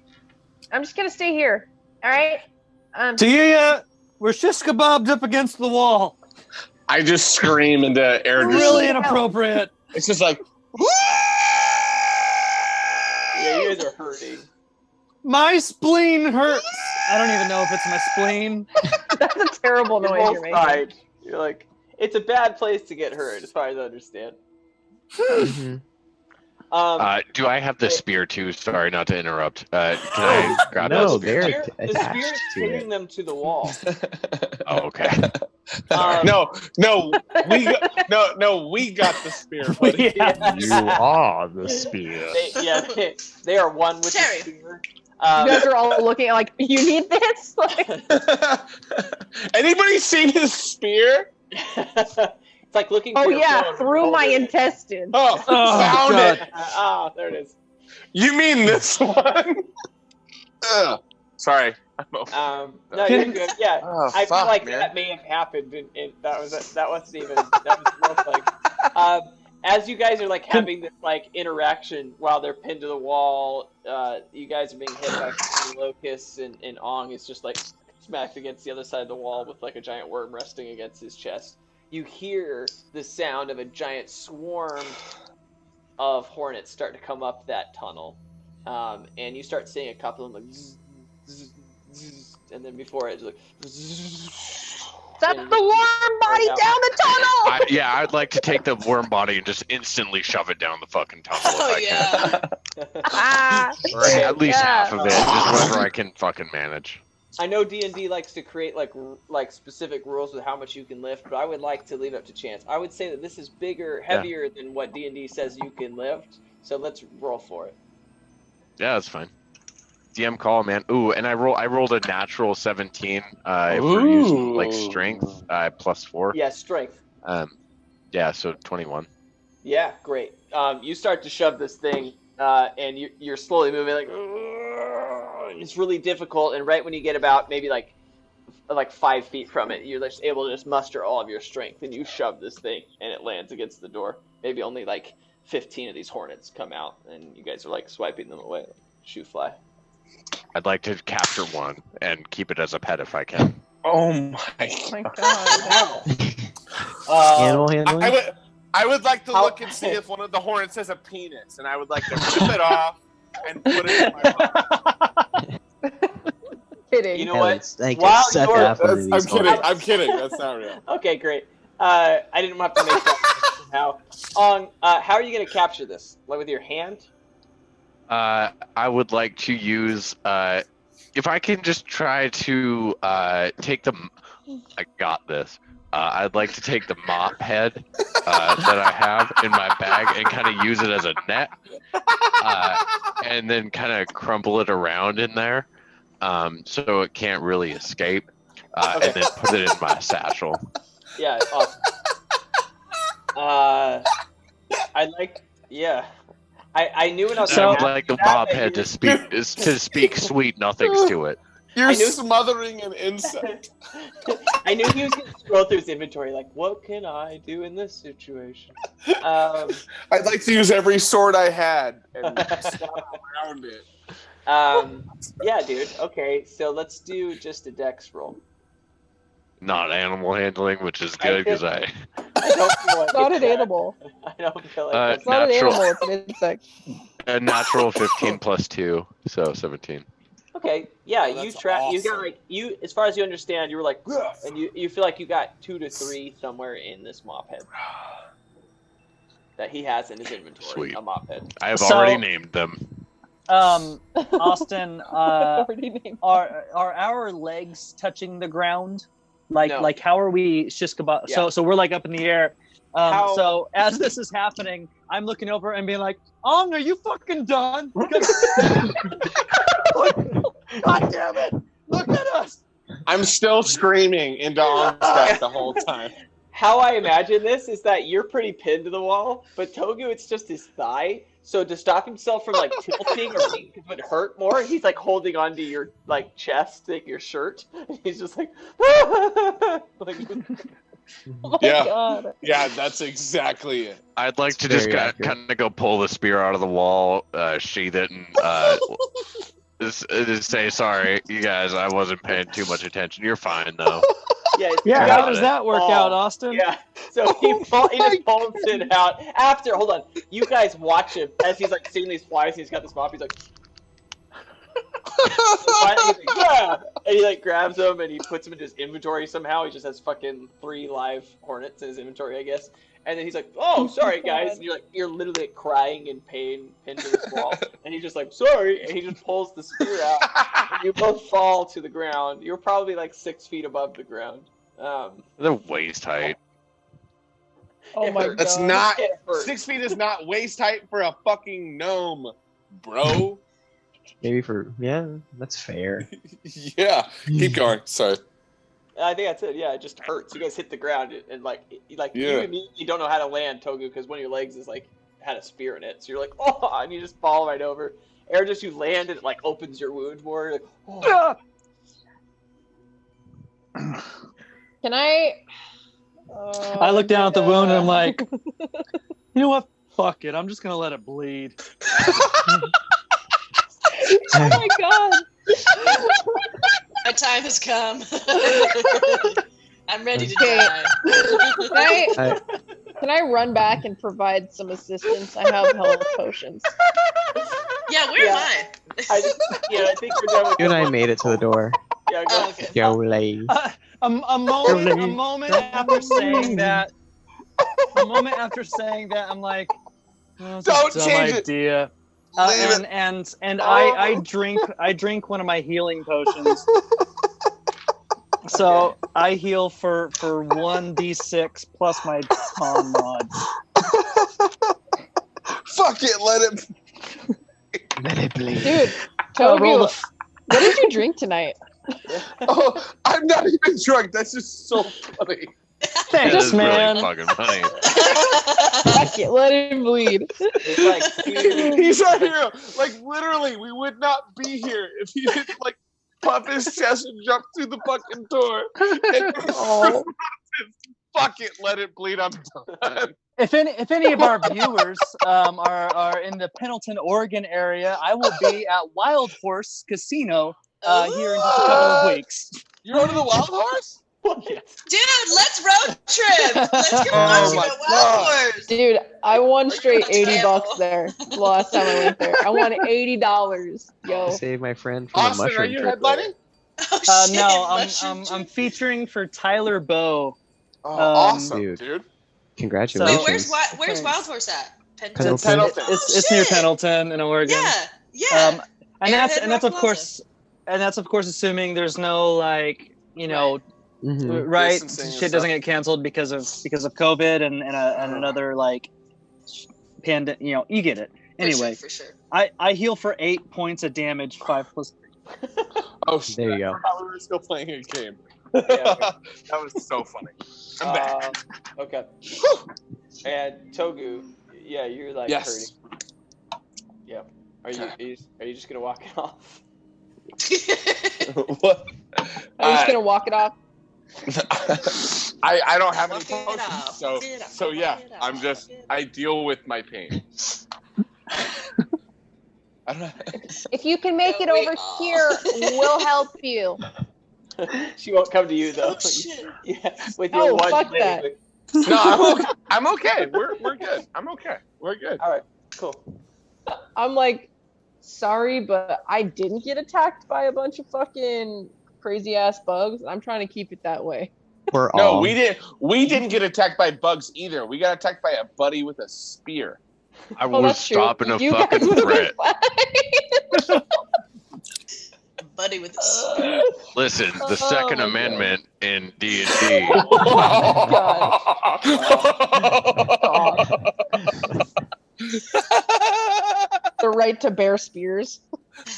I'm just gonna stay here. All right." Tuya, we're shish kebabbed up against the wall. I just scream into air. Really inappropriate. It's just like. Yeah, you guys are hurting. My spleen hurts. I don't even know if it's my spleen. That's a terrible noise you're making. You're like, it's a bad place to get hurt, as far as I understand. Mm-hmm. Do I have the spear too? Sorry, not to interrupt. Can I grab that spear? The spear is hitting them to the wall. Oh, okay. No, we got the spear, buddy. You are the spear. They are one with Terry. the spear. You guys are all looking like, you need this? Like, Anybody seen his spear? It's like looking for oh your yeah, phone. through my Hold it. intestines. Oh, found God. it. There it is. You mean this one? Ugh. Sorry. No, you're good. Yeah, Oh, I feel fuck, like man. that may have happened, and that wasn't even like. As you guys are like having this like interaction while they're pinned to the wall, you guys are being hit by locusts, and Ong is just like smacked against the other side of the wall with like a giant worm resting against his chest. You hear the sound of a giant swarm of hornets start to come up that tunnel, and you start seeing a couple of them like. Zzz, zzz, zzz, and then before it, like. That's the worm body down the tunnel! I'd like to take the worm body and just instantly shove it down the fucking tunnel if I can. Or at least half of it, just whatever I can fucking manage. I know D&D likes to create like specific rules with how much you can lift, but I would like to leave it up to chance. I would say that this is bigger, heavier than what D&D says you can lift, so let's roll for it. Yeah, that's fine. DM call, man. Ooh, and I rolled a natural 17. If we're using like strength, +4. Yeah, strength. Yeah, so 21. Yeah, great. You start to shove this thing, and you're slowly moving like. It's really difficult, and right when you get about maybe like 5 feet from it, you're just able to just muster all of your strength, and you shove this thing, and it lands against the door. Maybe only like 15 of these hornets come out, and you guys are like swiping them away, like shoo fly. I'd like to capture one and keep it as a pet if I can. Oh my God. Animal handling? I would like to look and see if one of the hornets has a penis, and I would like to rip it off and put it in my mouth. Kidding. You know what? I'm kidding. That's not real. Okay, great. I didn't have to make that somehow. How are you going to capture this? Like with your hand? I would like to use, if I can just try to take the, I got this. I'd like to take the mop head that I have in my bag and kind of use it as a net, and then kind of crumple it around in there, so it can't really escape, and then put it in my satchel. Yeah, awesome. I knew when I was. I would like the mop head to speak sweet nothings to it. You're smothering an insect. I knew he was going to scroll through his inventory, like, what can I do in this situation? I'd like to use every sword I had and stab around it. Yeah, dude. Okay, so let's do just a dex roll. Not animal handling, which is good because I don't feel like it's not an animal. I don't feel like it's not an animal, it's an insect. A natural 15 + 2, so 17. Okay, yeah, Oh, you got like as far as you understand, you were like, and you feel like you got 2 to 3 somewhere in this mop head that he has in his inventory. Sweet. A mop head. I have already named them. Austin, are our legs touching the ground? Like how are we shiskaba? Yeah. So we're like up in the air. So as this is happening, I'm looking over and being like, Ong, are you fucking done? God damn it! Look at us! I'm still screaming into Ong's back the whole time. How I imagine this is that you're pretty pinned to the wall, but Togu, it's just his thigh. So to stop himself from like tilting or making it hurt more, he's like holding onto your like chest, like your shirt. And he's just like, like Oh Yeah. God. Yeah, that's exactly it. I'd like to It's just very kind of go pull the spear out of the wall, sheath it, and just say, sorry, you guys, I wasn't paying too much attention. You're fine, though. Yeah, how does that work out, Austin? Yeah. So he just pulls it out. Hold on. You guys watch him as he's like seeing these flies and he's got this mop. He's like, finally, he's like, yeah! And he like grabs them and he puts them into his inventory somehow. He just has fucking 3 live hornets in his inventory, I guess. And then he's like, oh, sorry guys. And you're literally like, crying in pain, pinned to this wall. And he's just like, sorry. And he just pulls the spear out. And you both fall to the ground. You're probably like 6 feet above the ground. They're waist height. Oh my god. That's not 6 feet is not waist height for a fucking gnome, bro. Maybe that's fair. Yeah. Keep going. Sorry. I think that's it. Yeah, it just hurts. You guys hit the ground and you Yeah. immediately don't know how to land, Togu, because one of your legs is had a spear in it. So you're like, oh, and you just fall right over. Air just you land and it opens your wound more. You're like, oh. Can I? I look down at the wound and I'm like, you know what? Fuck it. I'm just gonna let it bleed. Oh my god. My time has come. I'm ready to die. Can I run back and provide some assistance? I have health potions. Yeah, where am I? I think we're done with You and I made it to the door. Yeah, go. Okay. Jolie. A moment after saying that, I'm like, oh, that's Don't a dumb change idea. Leave And I drink one of my healing potions. So I heal for 1d6 plus my con mod. Fuck it, let it bleed. Dude, Togu, what did you drink tonight? Oh, I'm not even drunk. That's just so funny. Thanks, man. Really fucking funny. Fuck it, let it bleed. He's our hero. Literally, we would not be here if he didn't puff his chest and jump through the fucking door. And fuck it, let it bleed. I'm done. If any of our viewers are in the Pendleton, Oregon area, I will be at Wild Horse Casino here in just a couple of weeks. You're going to the Wild Horse? Dude, let's road trip. Let's go watch it at Wild Horse. Dude, I won straight $80 there the last time I went there. I won $80. Yo. Save my friend from a Austin, mushroom are you trip. headlining? Oh, shit, No, I'm featuring for Tyler Bow. Oh, awesome, Dude. dude. Congratulations. Wait, where's Wild Horse at? Pendleton. It's near Pendleton in Oregon. Yeah. And that's of course assuming there's no right shit doesn't get canceled because of COVID and another pandemic. You get it. Anyway, for sure. I heal for 8 points of damage, 5 + 3. Oh shit! There you go. We were still playing a game. Yeah, That was so funny. I'm back. Okay. And Togu, yeah, you're Yes. hurting. Yeah. Are you just gonna walk it off? What? Are you just gonna walk it off? I don't have any Walk it potions, off. so yeah, I deal with my pain. I don't. If you can make it over here, we'll help you. She won't come to you though. Oh, shit. Yeah, with your one fuck leg. that. No, I'm okay. We're good. I'm okay. We're good. All right, cool. I'm sorry, but I didn't get attacked by a bunch of fucking crazy ass bugs. I'm trying to keep it that way. No, we didn't get attacked by bugs either. We got attacked by a buddy with a spear. I was that's true. stopping a You fucking guys would've threat. been fine. Buddy with a Listen, the Oh Second my Amendment in D&D. The right to bear spears. You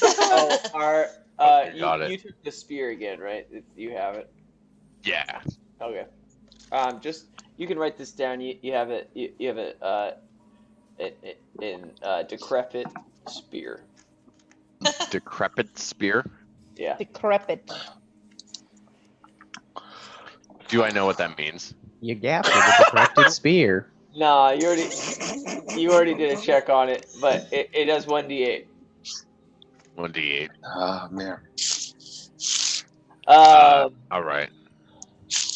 took the spear again, right? You have it. Yeah. Okay. Just you can write this down. You have it. You have it. In decrepit spear. Decrepit spear? Yeah. Decrepit. Do I know what that means? You gapped with a decrepit spear. Nah, you already did a check on it, but it does 1d8. 1d8. Oh man. All right.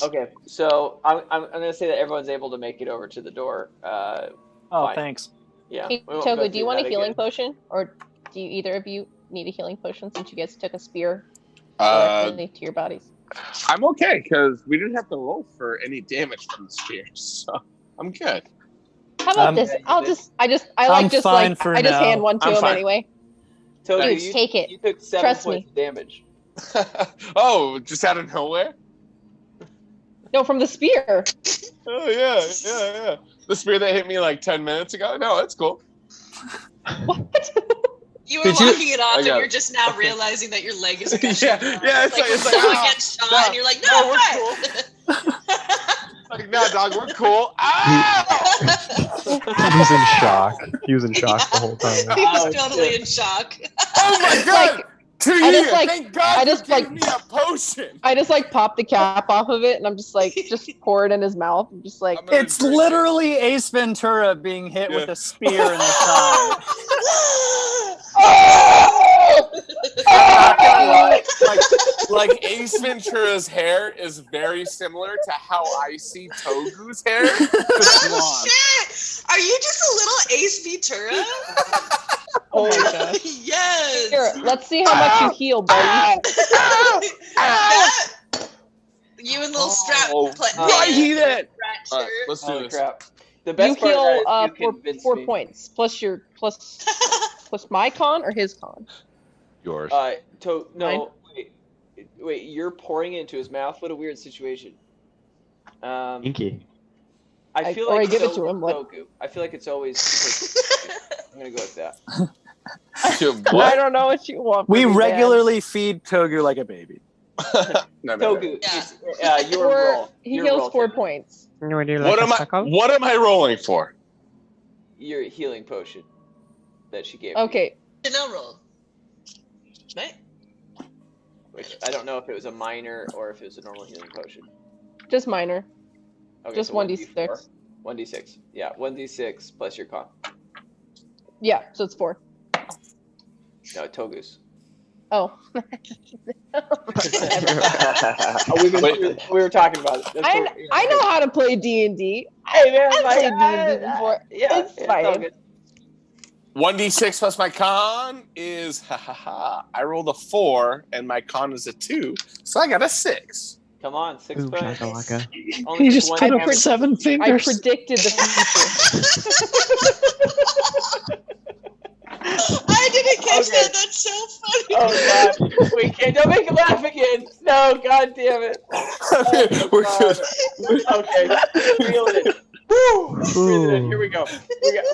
Okay, so I'm gonna say that everyone's able to make it over to the door. Fine. Thanks. Yeah. Hey, we won't go Togu, do through you want a that healing again. potion? Or do either of you need a healing potion since you guys took a spear directly to your bodies? I'm okay because we didn't have to roll for any damage from the spears, so I'm good. How about this? I just hand one to I'm him fine. anyway. Togu, Dude, take it. You took 7 Trust points me. of damage. Oh, just out of nowhere? No, from the spear. Oh yeah. The spear that hit me like 10 minutes ago. No, that's cool. You were walking it off, and you're just now realizing that your leg is gushing. Yeah. It's like someone gets shot, and you're like, no, we're cool. Like, no, dog, we're cool. He's in shock. He was in shock the whole time. He was totally in shock. Oh my god! Thank God you gave me a potion. I just like pop the cap off of it, and I'm just like, just pour it in his mouth. I'm just like, It's literally Ace Ventura being hit with a spear in the side. like Ace Ventura's hair is very similar to how I see Togu's hair. Oh shit! Are you just a little Ace Ventura? oh my gosh. Yes. Here, let's see how much you heal, buddy. You and little strap. I heat it. All right, let's do this. Crap. The best You heal part is four points plus your plus my con or his con. Yours. Wait, you're pouring it into his mouth? What a weird situation. Inky. I feel or like I give it to him. Togu. I feel like it's always. I'm gonna go with that. I don't know what you want. We from me, man. regularly feed Togu like a baby. Togu, your roll. He Your heals roll, 4 Togu. points. What am I rolling for? Your healing potion that she gave. Okay. Chanel roll. Right. Which I don't know if it was a minor or if it was a normal healing potion. Just minor. Okay, Just so 1d6. 1d6. Yeah, 1d6 plus your con. Yeah, so it's 4. No, Togu's. Oh. We were talking about it. I know how to play D&D. Hey man, I've played D&D before. It's fine. 1d6 plus my con is I rolled a 4 and my con is a 2, so I got a 6. Come on, 6 points. He just put up 7 fingers. I predicted the future. I didn't catch that. That's so funny. Oh god, we can't. Don't make him laugh again. No, god damn it. We're good. Okay, reel it in. Woo! Breathe it in. Here we go.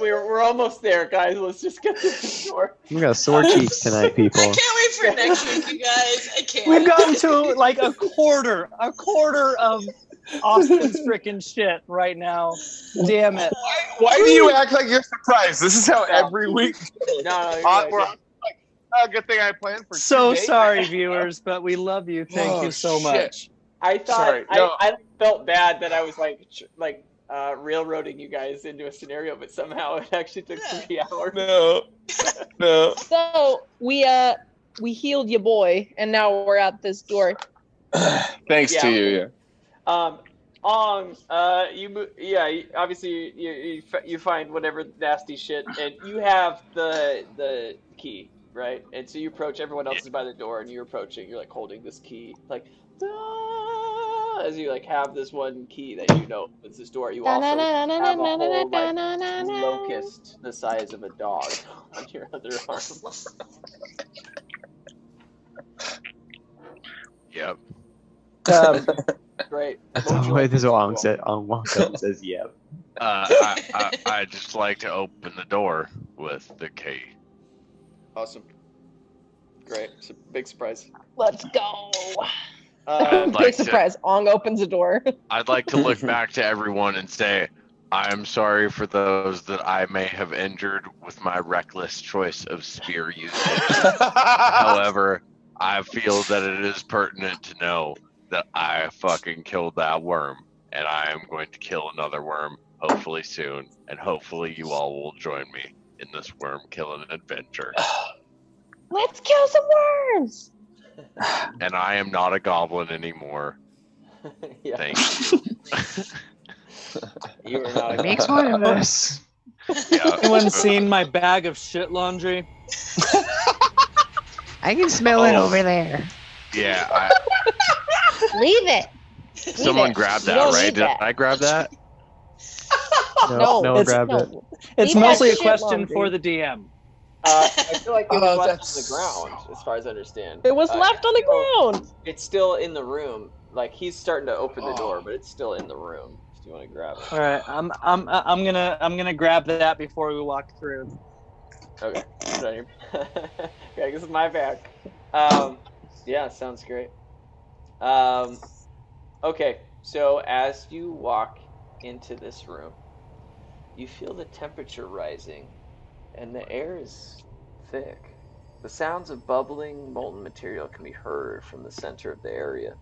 We're almost there, guys. Let's just get to the door. We got sore cheeks tonight, people. I can't wait for next week, you guys. I can't. We've gotten to like a quarter of Austin's freaking shit right now. Damn it. Why do you act like you're surprised? This is how every week. Good thing I planned for. So 2 days. sorry, viewers, but we love you. Thank you so much. I thought I felt bad that I was like railroading you guys into a scenario, but somehow it actually took 3 hours. No. So we healed your boy, and now we're at this door. Thanks to you. Obviously you find whatever nasty shit, and you have the key, right? And so you approach. Everyone else is by the door, and you're approaching. You're like holding this key, like as you like have this one key that you know opens this door. You also have a whole like locust the size of a dog on your other arm. Yep. Great. Wait, this is what Ong says, yep. I just like to open the door with the key. Awesome. Great. It's a big surprise. Let's go. Big surprise. Ong opens the door. I'd like to look back to everyone and say, I am sorry for those that I may have injured with my reckless choice of spear usage. However, I feel that it is pertinent to know that I fucking killed that worm, and I am going to kill another worm, hopefully soon, and hopefully you all will join me in this worm killing adventure. Let's kill some worms. And I am not a goblin anymore. Yeah. Thank you. You are not a Makes one of us. Yeah. Anyone seen my bag of shit laundry? I can smell it over there. Yeah, Leave it. someone grabbed that, right? Did I grab that? No, no one grabbed it. It's Leave mostly a that shit question laundry. for the DM. I feel like it was left on the ground, as far as I understand. It was left on the ground. It's still in the room, like he's starting to open the door, but it's still in the room. If you want to grab it. All right, I'm gonna grab that before we walk through. Okay, put it on your. Okay, this is my bag. Yeah, sounds great. Okay, so as you walk into this room, you feel the temperature rising, and the air is thick. The sounds of bubbling molten material can be heard from the center of the area.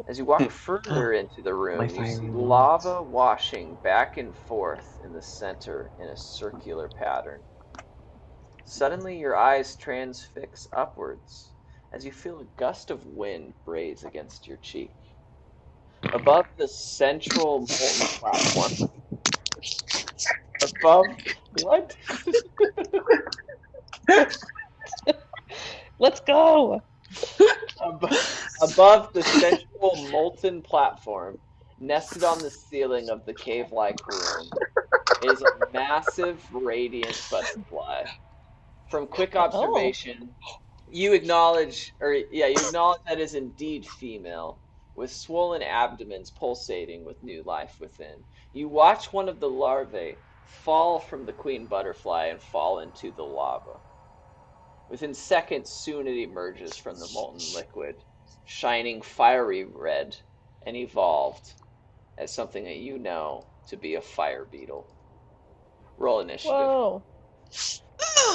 As you walk further into the room, you see lava washing back and forth in the center in a circular pattern. Suddenly, your eyes transfix upwards as you feel a gust of wind braze against your cheek. Above the central molten platform. Above what? Let's go. Above the central molten platform, nested on the ceiling of the cave-like room, is a massive radiant butterfly. From quick observation, you acknowledge that is indeed female, with swollen abdomens pulsating with new life within. You watch one of the larvae fall from the queen butterfly and fall into the lava. Within seconds, soon it emerges from the molten liquid, shining fiery red, and evolved as something that you know to be a fire beetle. Roll initiative. Whoa.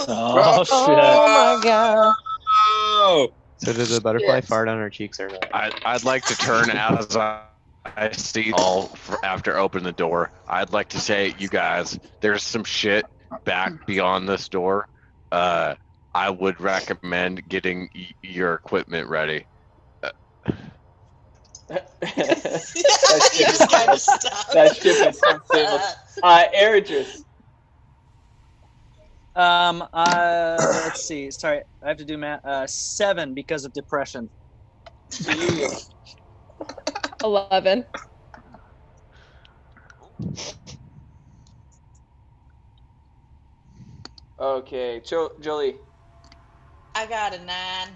Oh shit! Oh my god! Oh. So did the butterfly fart on our cheeks or not? I'd like to turn as I see all after opening the door. I'd like to say, you guys, there's some shit back beyond this door. I would recommend getting your equipment ready. That ship is unstable. Eridris. Let's see. Sorry, I have to do math. 7 because of depression. 11. Okay, Jolie. I got a 9.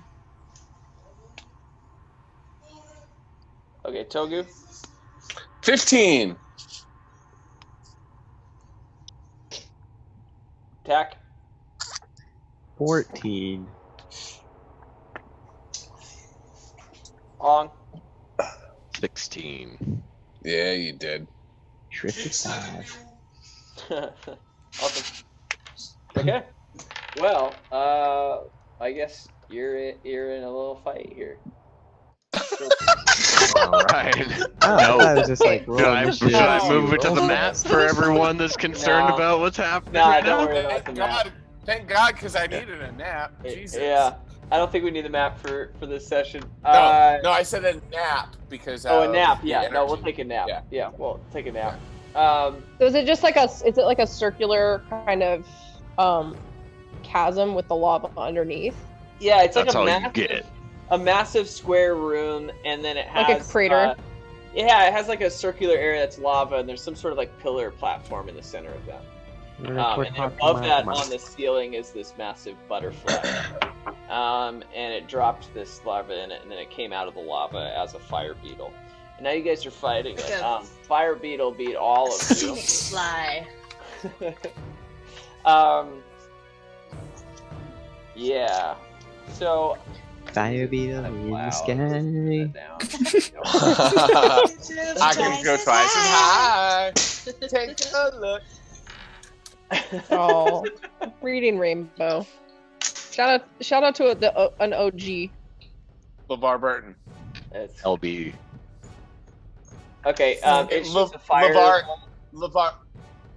Okay, Togu. 15. Tack. 14. Ong. 16. Yeah, you did. 55. Awesome. Okay. Well, I guess you're in a little fight here. All right. Oh, I thought it was just like should I move it to the map for everyone that's concerned about what's happening right now? Don't worry about the map. Thank God, because I needed a nap. Jesus. Yeah, I don't think we need the map for this session. No, I said a nap because. A nap. Yeah, no, we'll take a nap. Yeah, we'll take a nap. So is it just like is it like a circular kind of chasm with the lava underneath? Yeah, it's That's like all you get. a massive square room, and then it has like a crater. Yeah, it has like a circular area that's lava, and there's some sort of like pillar platform in the center of that. And then above that on the ceiling is this massive butterfly. And it dropped this lava in it, and then it came out of the lava as a fire beetle. And now you guys are fighting it. Fire beetle beat all of you. Phoenix fly. Yeah. So Fire beetle in the sky. I can go twice as high. Take a look. Oh, reading Rainbow. Shout out to an OG. LeVar Burton. It's LB. okay. It's just a fire. LeVar,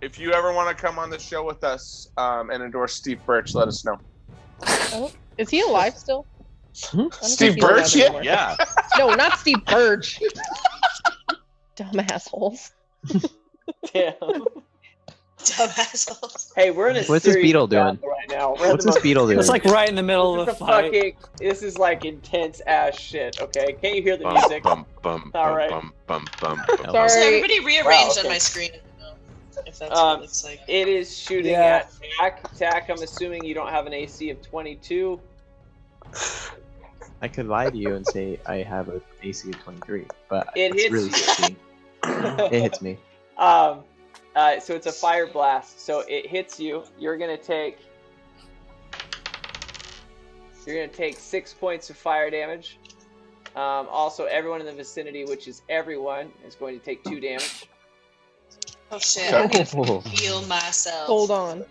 if you ever want to come on the show with us and endorse Steve Birch, let us know. Oh, is he alive still? Steve Birch? Yeah. No, not Steve Birch. Dumb assholes. Damn. Dumb assholes. Hey, we're in a What's this beetle doing? right now. What's this beetle doing? It's like right in the middle of This a is a fight. this is like intense ass shit. Okay, can't you hear the music? All right. Sorry. So everybody rearranged okay. on my screen. If that's what it looks like. It is shooting at Tack. Tack, I'm assuming you don't have an AC of 22. I could lie to you and say I have an AC of 23, but It it's hits really you. 16. It hits me. So it's a fire blast. So it hits you. You're gonna take 6 points of fire damage. Also, everyone in the vicinity, which is everyone, is going to take 2 damage. Oh shit! I need to heal myself. Hold on.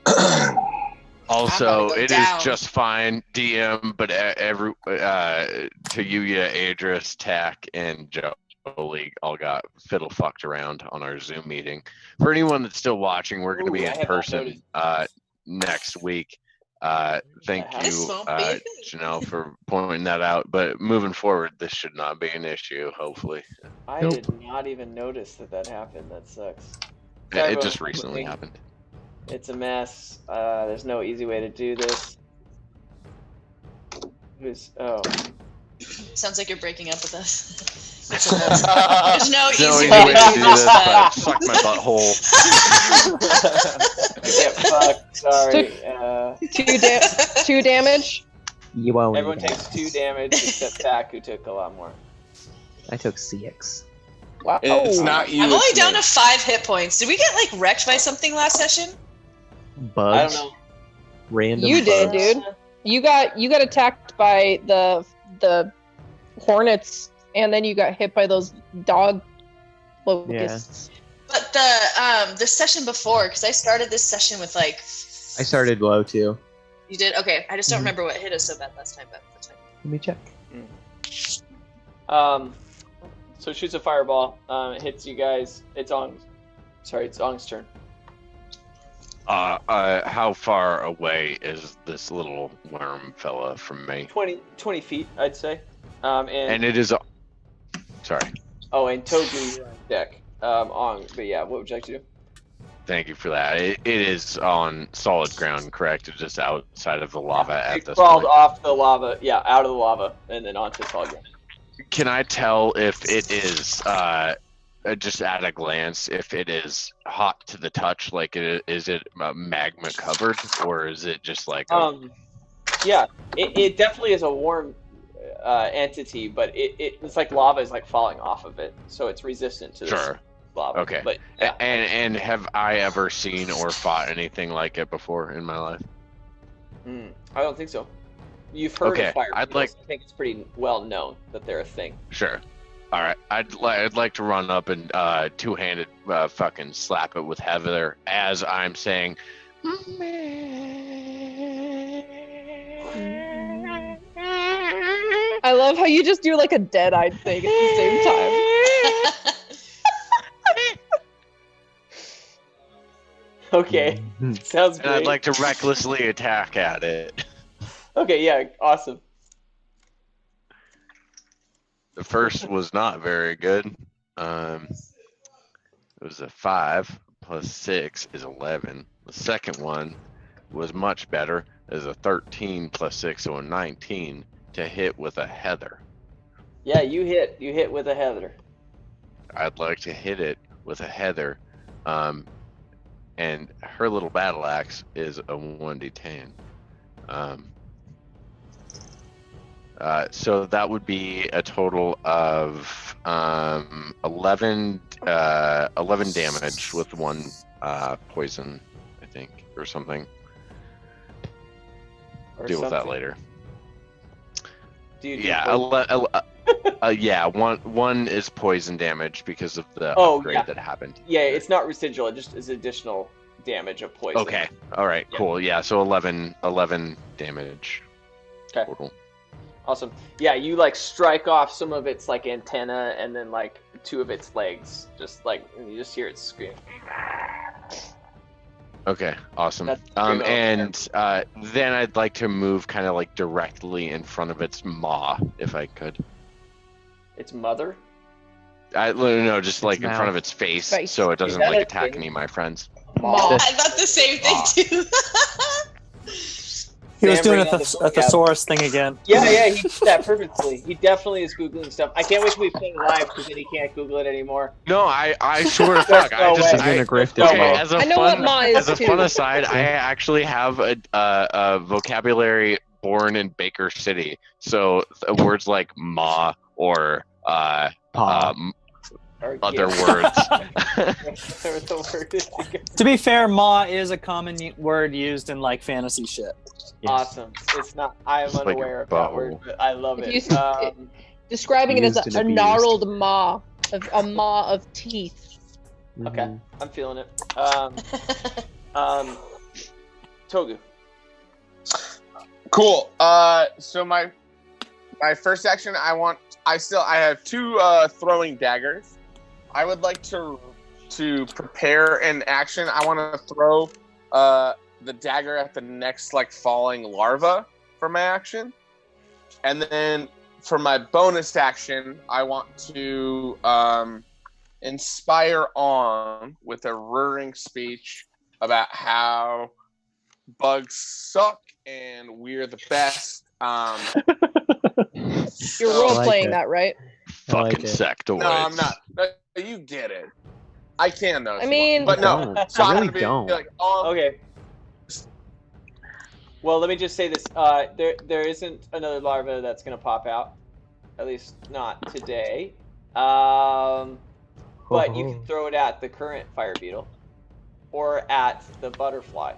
Also, go it down. is just fine, DM, but to Yuya, Adris, Tack, and Jolie all got fiddle fucked around on our Zoom meeting. For anyone that's still watching, we're going to be Ooh, I in had not person next week. Thank you, This won't be. Janelle, for pointing that out. But moving forward, this should not be an issue, hopefully. I Nope. did not even notice that happened. That sucks. It just recently happened. It's a mess. There's no easy way to do this. Sounds like you're breaking up with us. There's no There's no easy easy way way to do this. but suck my butthole. Get fucked. Sorry. 2 damage. You won't. Everyone takes 2 damage except Tack, who took a lot more. I took 6. Wow. It's not you. I'm only it's down me. to 5 hit points. Did we get like wrecked by something last session? Bugs. I don't know. Random. You did, bugs. dude. You got attacked by the hornets, and then you got hit by those dog locusts. But the session before, because I started this session with like. I started low too. You did? Okay, I just don't remember what hit us so bad last time, but that's fine. Let me check. So it shoots a fireball. It hits you guys. It's Ong's turn. How far away is this little worm fella from me? 20 feet, I'd say. And it is. Sorry. Oh, and Togu, you're on deck. Ong, but yeah, what would you like to do? Thank you for that. It is on solid ground, correct? It's just outside of the lava at It this crawled point. off the lava, out of the lava, and then onto solid ground. Can I tell if it is, just at a glance, if it is hot to the touch? Like, is it magma covered, or is it just like? Yeah, it definitely is a warm entity, but it's like lava is like falling off of it, so it's resistant to this lava. Okay. But yeah. And have I ever seen or fought anything like it before in my life? I don't think so. You've heard Okay, of fire I'd beetles. like- I think it's pretty well known that they're a thing. Sure. All right. I'd like to run up and two-handed fucking slap it with Heather as I'm saying. I love how you just do like a dead-eyed thing at the same time. Okay, sounds And great. I'd like to recklessly attack at it. Okay, yeah, awesome. The first was not very good. It was a 5 plus 6 is 11. The second one was much better. It was a 13 plus 6, so a 19 to hit with a Heather. Yeah, you hit with a Heather. I'd like to hit it with a Heather. And her little battle axe is a 1d10. So that would be a total of 11 damage with 1 poison, I think, or something. Or Deal with that something. later. Do you do Yeah, poison? yeah. One is poison damage because of the Oh, upgrade yeah. that happened. Yeah, it's not residual. It just is additional damage of poison. Okay. All right. Yeah. Cool. Yeah. So 11 damage Okay. total. Awesome. Yeah, you like strike off some of its like antenna and then like 2 of its legs. Just like and you just hear it scream. Okay, awesome. That's pretty well. And then I'd like to move kind of like directly in front of its maw, if I could. Its mother? No, just like in mouth. front of its face, Face. so it doesn't that like a attack thing? any of my friends. Maw. I thought the same thing too. He was Sam, doing bring a on the vocab. thesaurus thing again. Yeah, he did that perfectly. He definitely is Googling stuff. I can't wait till we play live because then he can't Google it anymore. No, I swear to fuck. no I just way. He's gonna grift okay, it. as a I know fun, what Ma is as a too. fun aside, I actually have a vocabulary born in Baker City, so words like ma or Pa. other words. To be fair, ma is a common word used in like fantasy shit. Awesome. It's not. I am It's like unaware a of that bow. word, but I love If it. you- Describing it as Used and a abused. gnarled maw, a maw of teeth. Okay, I'm feeling it. Togu. Cool. So my first action, I have two throwing daggers. I would like to prepare an action. I want to throw the dagger at the next like falling larva for my action, and then for my bonus action, I want to inspire on with a rurring speech about how bugs suck and we're the best. You're role playing that, right? Fucking sectoids. No, I'm not. No, you get it. I can though. I mean, but no. Don't. So I I'm really gonna be don't. like, Okay. Well, let me just say this. There isn't another larva that's gonna pop out. At least not today. But you can throw it at the current fire beetle, or at the butterfly.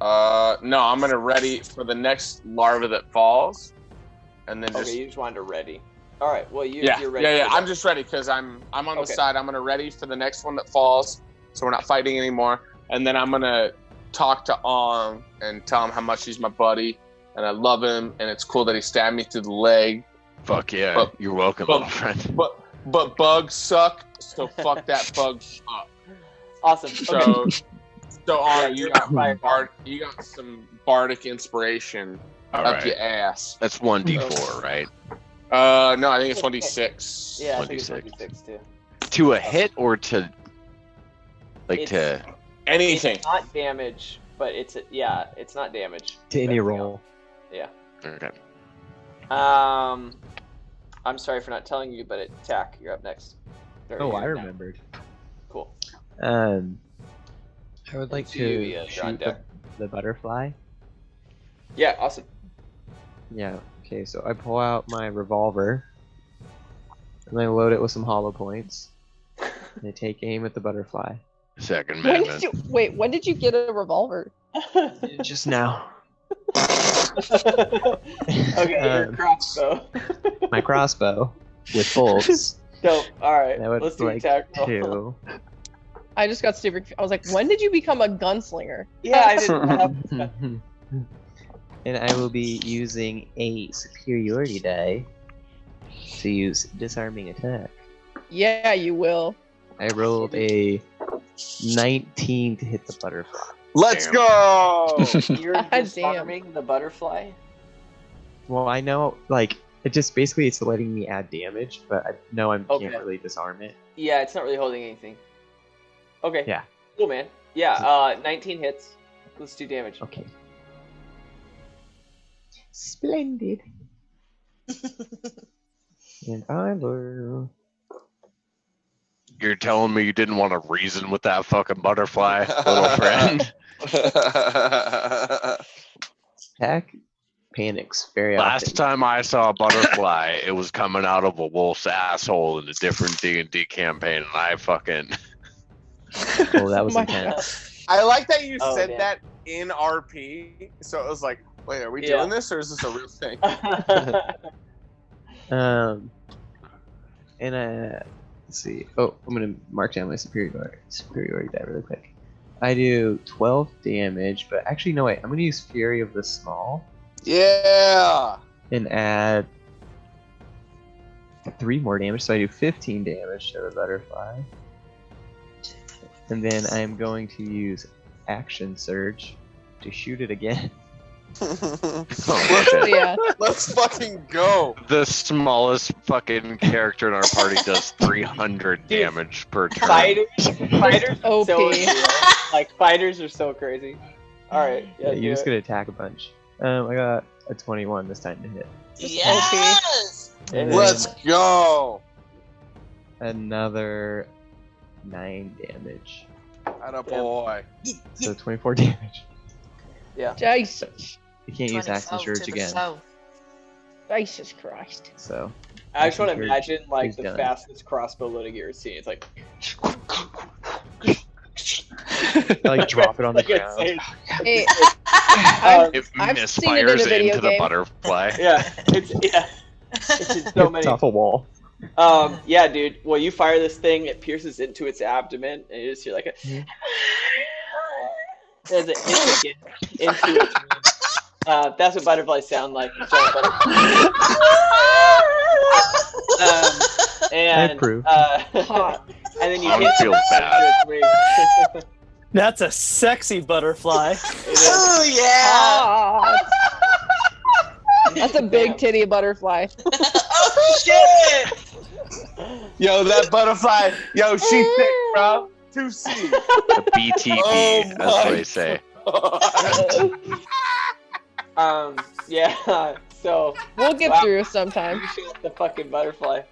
no, I'm gonna ready for the next larva that falls, and then just. Okay, you just wanted to ready. All right. Well, you're ready. Yeah. for I'm that. just ready because I'm on the Okay. side. I'm gonna ready for the next one that falls, so we're not fighting anymore. And then I'm gonna talk to Ong and tell him how much he's my buddy and I love him, and it's cool that he stabbed me through the leg. Fuck yeah, But- you're welcome, but- little friend. But bugs suck, so fuck that bug up. Awesome. So, Okay. so Ong, you're you got fired. you got some bardic inspiration All up right. your ass. That's 1d4, right? No, I think it's 1d6. Yeah, I think it's 1d6. 1d6 too. To a hit or to like It's- to Anything. It's not damage, but it's not damage. To any Everything roll. else. Yeah. okay. I'm sorry for not telling you, but attack. You're up next. There Oh, you I go. remembered. Cool. I would like It's you, to yeah, you're on shoot deck. the butterfly. Yeah, awesome. Yeah. Okay, so I pull out my revolver, and I load it with some hollow points. And I take aim at the butterfly. Second When amendment. did you wait? When did you get a revolver? Just now. Okay, your crossbow. My crossbow with bolts. Dope. All right, That would let's do like attack roll. 2. I just got stupid. I was like, when did you become a gunslinger? Yeah, I didn't have. And I will be using a superiority die to use disarming attack. Yeah, you will. I rolled a 19 to hit the butterfly. Let's Damn. go! You're Damn. disarming the butterfly. Well, I know, like, it just basically it's letting me add damage, but I know I Okay. can't really disarm it. Yeah, it's not really holding anything. Okay. Yeah. Cool, man. Yeah, 19 hits. Let's do damage. Okay. Splendid. And I will. You're telling me you didn't want to reason with that fucking butterfly, little friend? Attack panics very Last often. time I saw a butterfly, it was coming out of a wolf's asshole in a different D&D campaign, and I fucking... Oh, that was my intense. I like that you Oh, said damn. that in RP, so it was like, wait, are we Yeah. doing this or is this a real thing? And let's see. Oh, I'm gonna mark down my superiority die really quick. I do 12 damage, but actually no wait. I'm gonna use Fury of the Small Yeah. and add 3 more damage, so I do 15 damage to the butterfly. And then I am going to use Action Surge to shoot it again. Oh, Oh, shit. yeah. Let's fucking go. The smallest fucking character in our party does 300 damage per turn. Fighters are OP. so unreal. Like fighters are so crazy. All right. Yeah, Yeah, you're do just it. gonna attack a bunch. I got a 21 this time to hit. Yes. And Let's then go. another 9 damage. Atta boy. So 24 damage. Yeah. Jesus. You can't use axe and surge again. Jesus Christ. So. I just want to Surge, imagine like he's the done. fastest crossbow loading you've ever seen. It's like. Like drop it on the Like ground. insane. Hey, It I've seen it in a misfires video into the game. butterfly. Yeah, it's in so It's many. off a wall. Yeah, dude. Well, you fire this thing, it pierces into its abdomen, and you just hear like a as it hits again into its womb. That's what butterflies sound like. Giant butterflies. I approve. And then you I hit feel bad. its wing. That's a sexy butterfly. Oh yeah. That's a big titty butterfly. Oh shit. Yo, that butterfly. Yo, she thick, bro. 2C. The BTB, as they say. Yeah. So We'll get through sometime. you shot the fucking butterfly.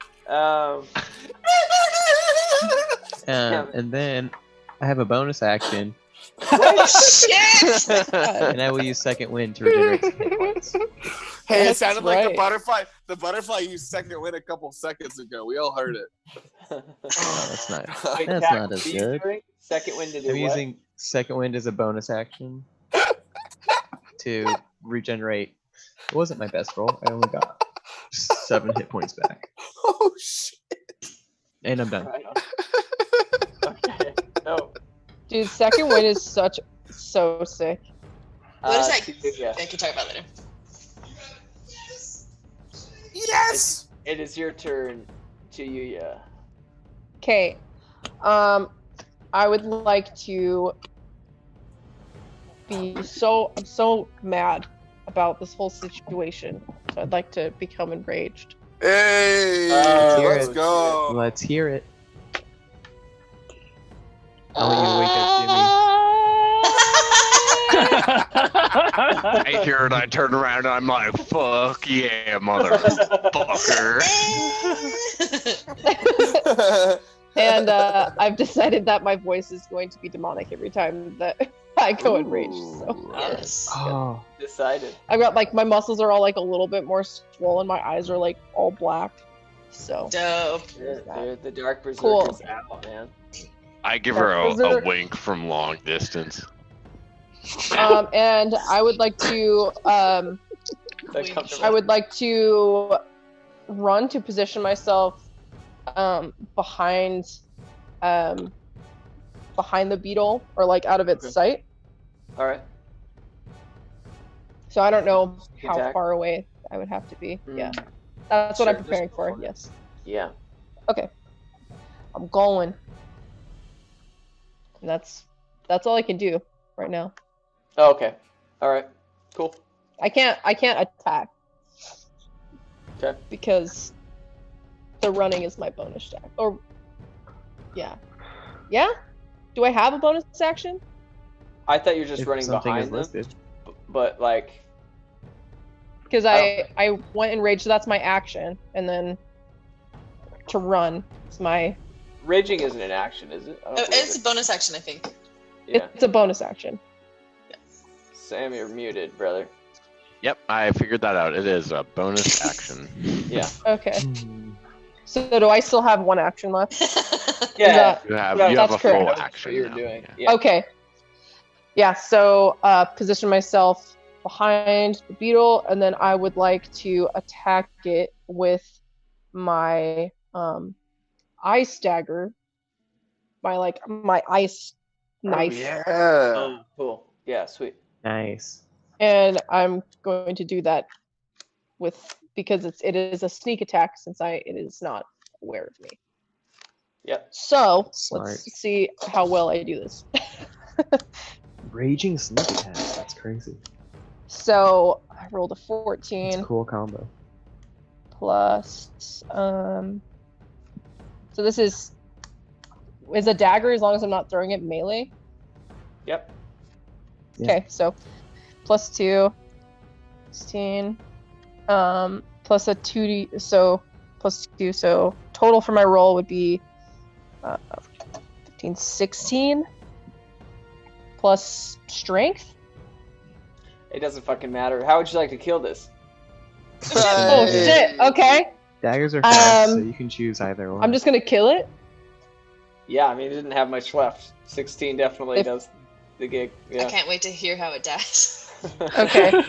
And then I have a bonus action, Oh shit. and I will use second wind to regenerate some hit points. Hey, it That's sounded like the right. butterfly. The butterfly used second wind a couple seconds ago. We all heard it. No, that's not. Wait, That's Kat, not as what are you good. doing? Second wind to do I'm what? using second wind as a bonus action to regenerate. It wasn't my best roll. I only got 7 hit points back, Oh shit! and I'm done. Right on. Okay. Oh. Dude, second wind is so sick. What is that? Yeah. I can talk about later. Yes. It is your turn to Yuya. Okay. I would like to I'm so mad about this whole situation. So I'd like to become enraged. Hey, hear let's it. go. Let's hear it. I want you to wake up, I hear it, I turn around, and I'm like, fuck yeah, motherfucker. And I've decided that my voice is going to be demonic every time that I go enraged. So Yes. Jimmy. Oh, Decided. I've got like my muscles are all like a little bit more swollen. My eyes are like all black. So Dope. The dark berserk Cool. is out, man. I give her a Berserk. wink from long distance. and I would like to That comes I would like to run to position myself behind the beetle or like out of its Okay. sight. All right. So I don't know how Attack. far away I would have to be. Mm. Yeah. That's what I'm Sure, just preparing for. before. Yes. Yeah. Okay. I'm going. And that's all I can do right now. Oh, okay. All right. Cool. I can't attack Okay. because the running is my bonus attack. Or yeah. Yeah? Do I have a bonus action? I thought you were just if running something is behind them, listed. but like, Because I I went in rage, so that's my action, and then to run is my raging isn't an action, is it? I don't Oh, believe it's a it. bonus action, I think. Yeah. it's a bonus action. Sam, you're muted, brother. Yep, I figured that out. It is a bonus action. Yeah. Okay. Hmm. So do I still have one action left? Yeah. You have That's you have a full correct. action. What you're now. doing. Yeah. Yeah. Okay. Yeah, so position myself behind the beetle, and then I would like to attack it with my ice dagger. My ice knife. Yeah. Oh, cool. Yeah, sweet. Nice. And I'm going to do that because it is a sneak attack since it is not aware of me. Yep. So Smart. let's see how well I do this. Raging sneak attack. That's crazy. So I rolled a It's 14 a cool combo. plus so this is a dagger as long as I'm not throwing it melee. Yep. Yeah. Okay, so plus 2, 16, plus a 2d, so plus 2, so total for my roll would be 15, 16 plus strength. It doesn't fucking matter. How would you like to kill this? Oh shit! Okay. Daggers are fast, so you can choose either one. I'm just gonna kill it. Yeah, I mean, it didn't have much left. 16 definitely does the gig. Yeah. I can't wait to hear how it dies. Okay.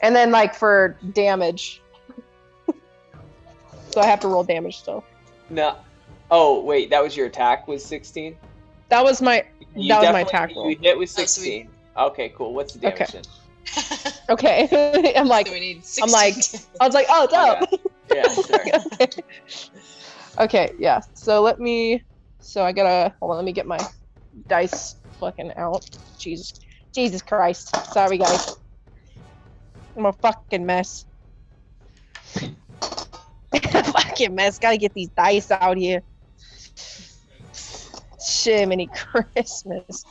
And then like for damage. So I have to roll damage still. No. Oh wait, that was your attack. Was 16? That was my definitely- attack roll. You hit with 16. Okay, cool. What's the damage then? Okay. I'm like, So we need I was like, oh, dope. Yeah, sorry. Okay, yeah. So I gotta, hold on, let me get my dice fucking out. Jesus Christ. Sorry, guys. I'm a fucking mess. Fucking mess. Gotta get these dice out here. Shiminy Christmas.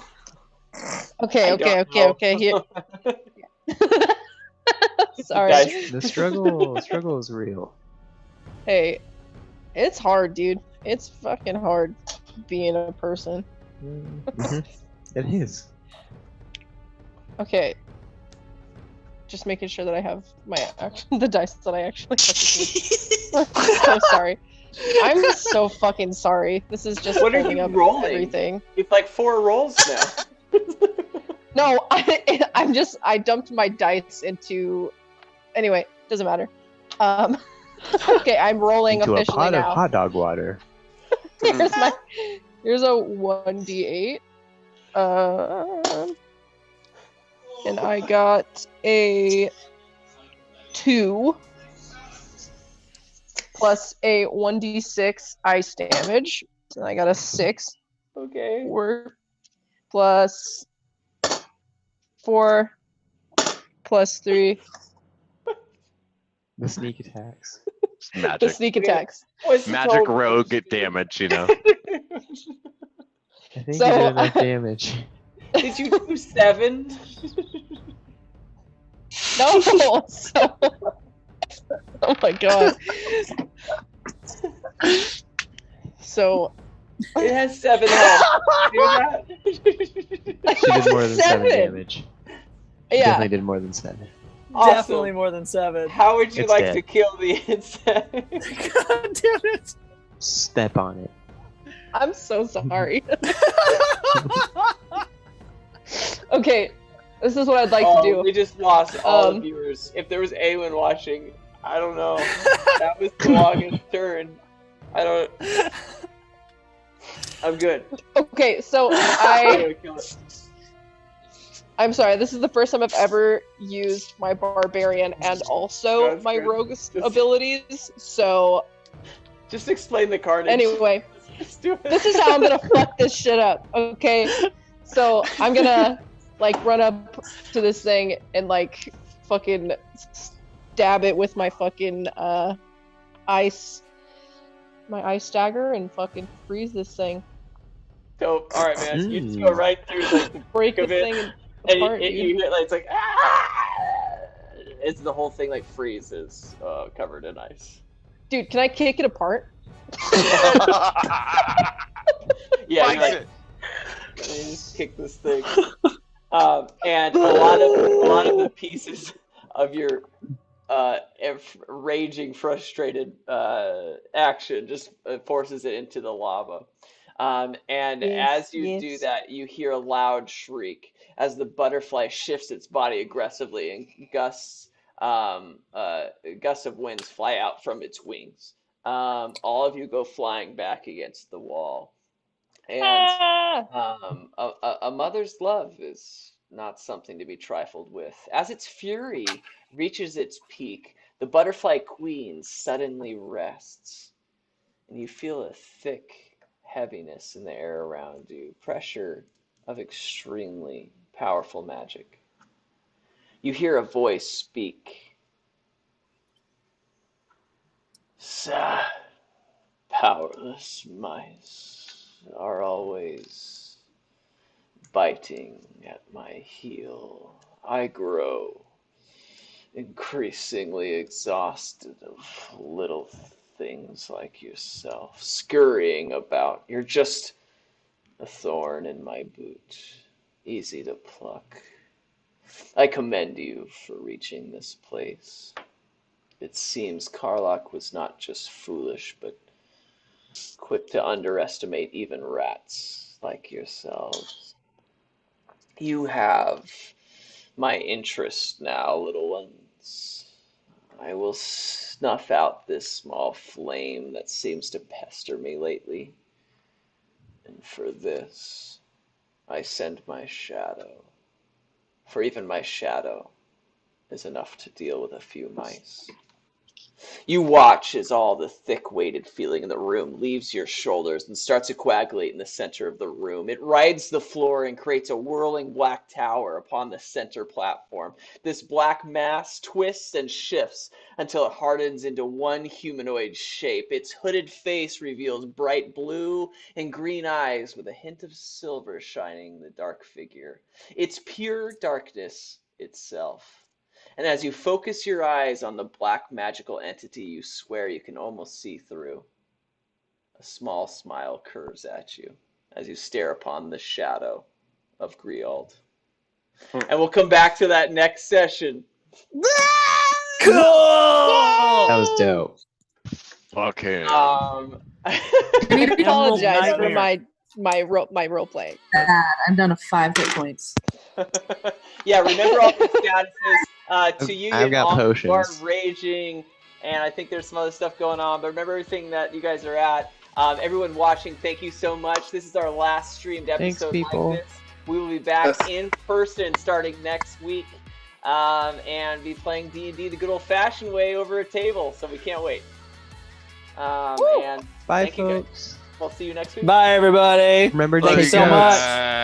Okay. Here. Sorry. The struggle is real. Hey, it's hard, dude. It's fucking hard being a person. Mm-hmm. It is. Okay. Just making sure that I have the dice that I actually fucking need. So sorry. I'm so fucking sorry. This is just What are holding you up rolling? everything. It's like 4 rolls now. No, I dumped my dice into. Anyway, doesn't matter. Okay, I'm rolling Into a officially pot now. of hot dog water. Here's a 1d8. And I got a 2 plus a 1d6 ice damage. And I got a 6. Okay. 4 plus 4 plus 3. The sneak attacks. Magic. The sneak attacks. Magic rogue damage, you know. I think So, you did enough damage. Did you do 7? No. So, oh my god. So it has 7 health. Do that. She did more than 7 damage. She Yeah. definitely did more than 7. Awesome. Definitely more than 7. How would you It's like dead. to kill the insect? God damn it. Step on it. I'm so sorry. Okay, this is what I'd like to do. We just lost all the viewers. If there was anyone watching, I don't know. That was the longest turn. I'm good. Okay, so I'm sorry, this is the first time I've ever used my barbarian and also That's my good. rogue's abilities, so Just explain the carnage. anyway, Let's do it. this is how I'm gonna fuck this shit up, okay? So I'm gonna like run up to this thing and like fucking stab it with my fucking ice dagger and fucking freeze this thing. Dope. All right, man. You just go right through like the Break of this it, thing and apart, you dude. hit like it's like it's the whole thing like freezes, covered in ice. Dude, can I kick it apart? Yeah, you're like, you just kick this thing. And a lot of the pieces of your raging, frustrated action just forces it into the lava. And Yes, as you do yes. that, you hear a loud shriek as the butterfly shifts its body aggressively, and gusts of winds fly out from its wings. All of you go flying back against the wall. And a mother's love is not something to be trifled with. As its fury reaches its peak, the butterfly queen suddenly rests, and you feel a thick heaviness in the air around you, pressure of extremely powerful magic. You hear a voice speak. Sad, powerless mice are always biting at my heel. I grow increasingly exhausted of little things like yourself, scurrying about. You're just a thorn in my boot, easy to pluck. I commend you for reaching this place. It seems Karlach was not just foolish, but quick to underestimate even rats like yourselves. You have my interest now, little ones. I will snuff out this small flame that seems to pester me lately. And for this, I send my shadow. For even my shadow is enough to deal with a few mice. You watch as all the thick-weighted feeling in the room leaves your shoulders and starts to coagulate in the center of the room. It rides the floor and creates a whirling black tower upon the center platform. This black mass twists and shifts until it hardens into one humanoid shape. Its hooded face reveals bright blue and green eyes with a hint of silver shining the dark figure. It's pure darkness itself. And as you focus your eyes on the black magical entity you swear you can almost see through, a small smile curves at you as you stare upon the shadow of Griald. And we'll come back to that next session. Cool! That was dope. Okay. I need to apologize for my role play. I'm down to 5 hit points. Yeah, remember all the statuses. To you, I've got you are potions. raging, and I think there's some other stuff going on. But remember everything that you guys are at. Everyone watching, thank you so much. This is our last streamed episode. Thanks, people. Like this. We will be back in person starting next week, and be playing D&D the good old-fashioned way over a table. So we can't wait. And Bye, thank you guys. folks. We'll see you next week. Bye, everybody. Remember to Thank you take so notes. much.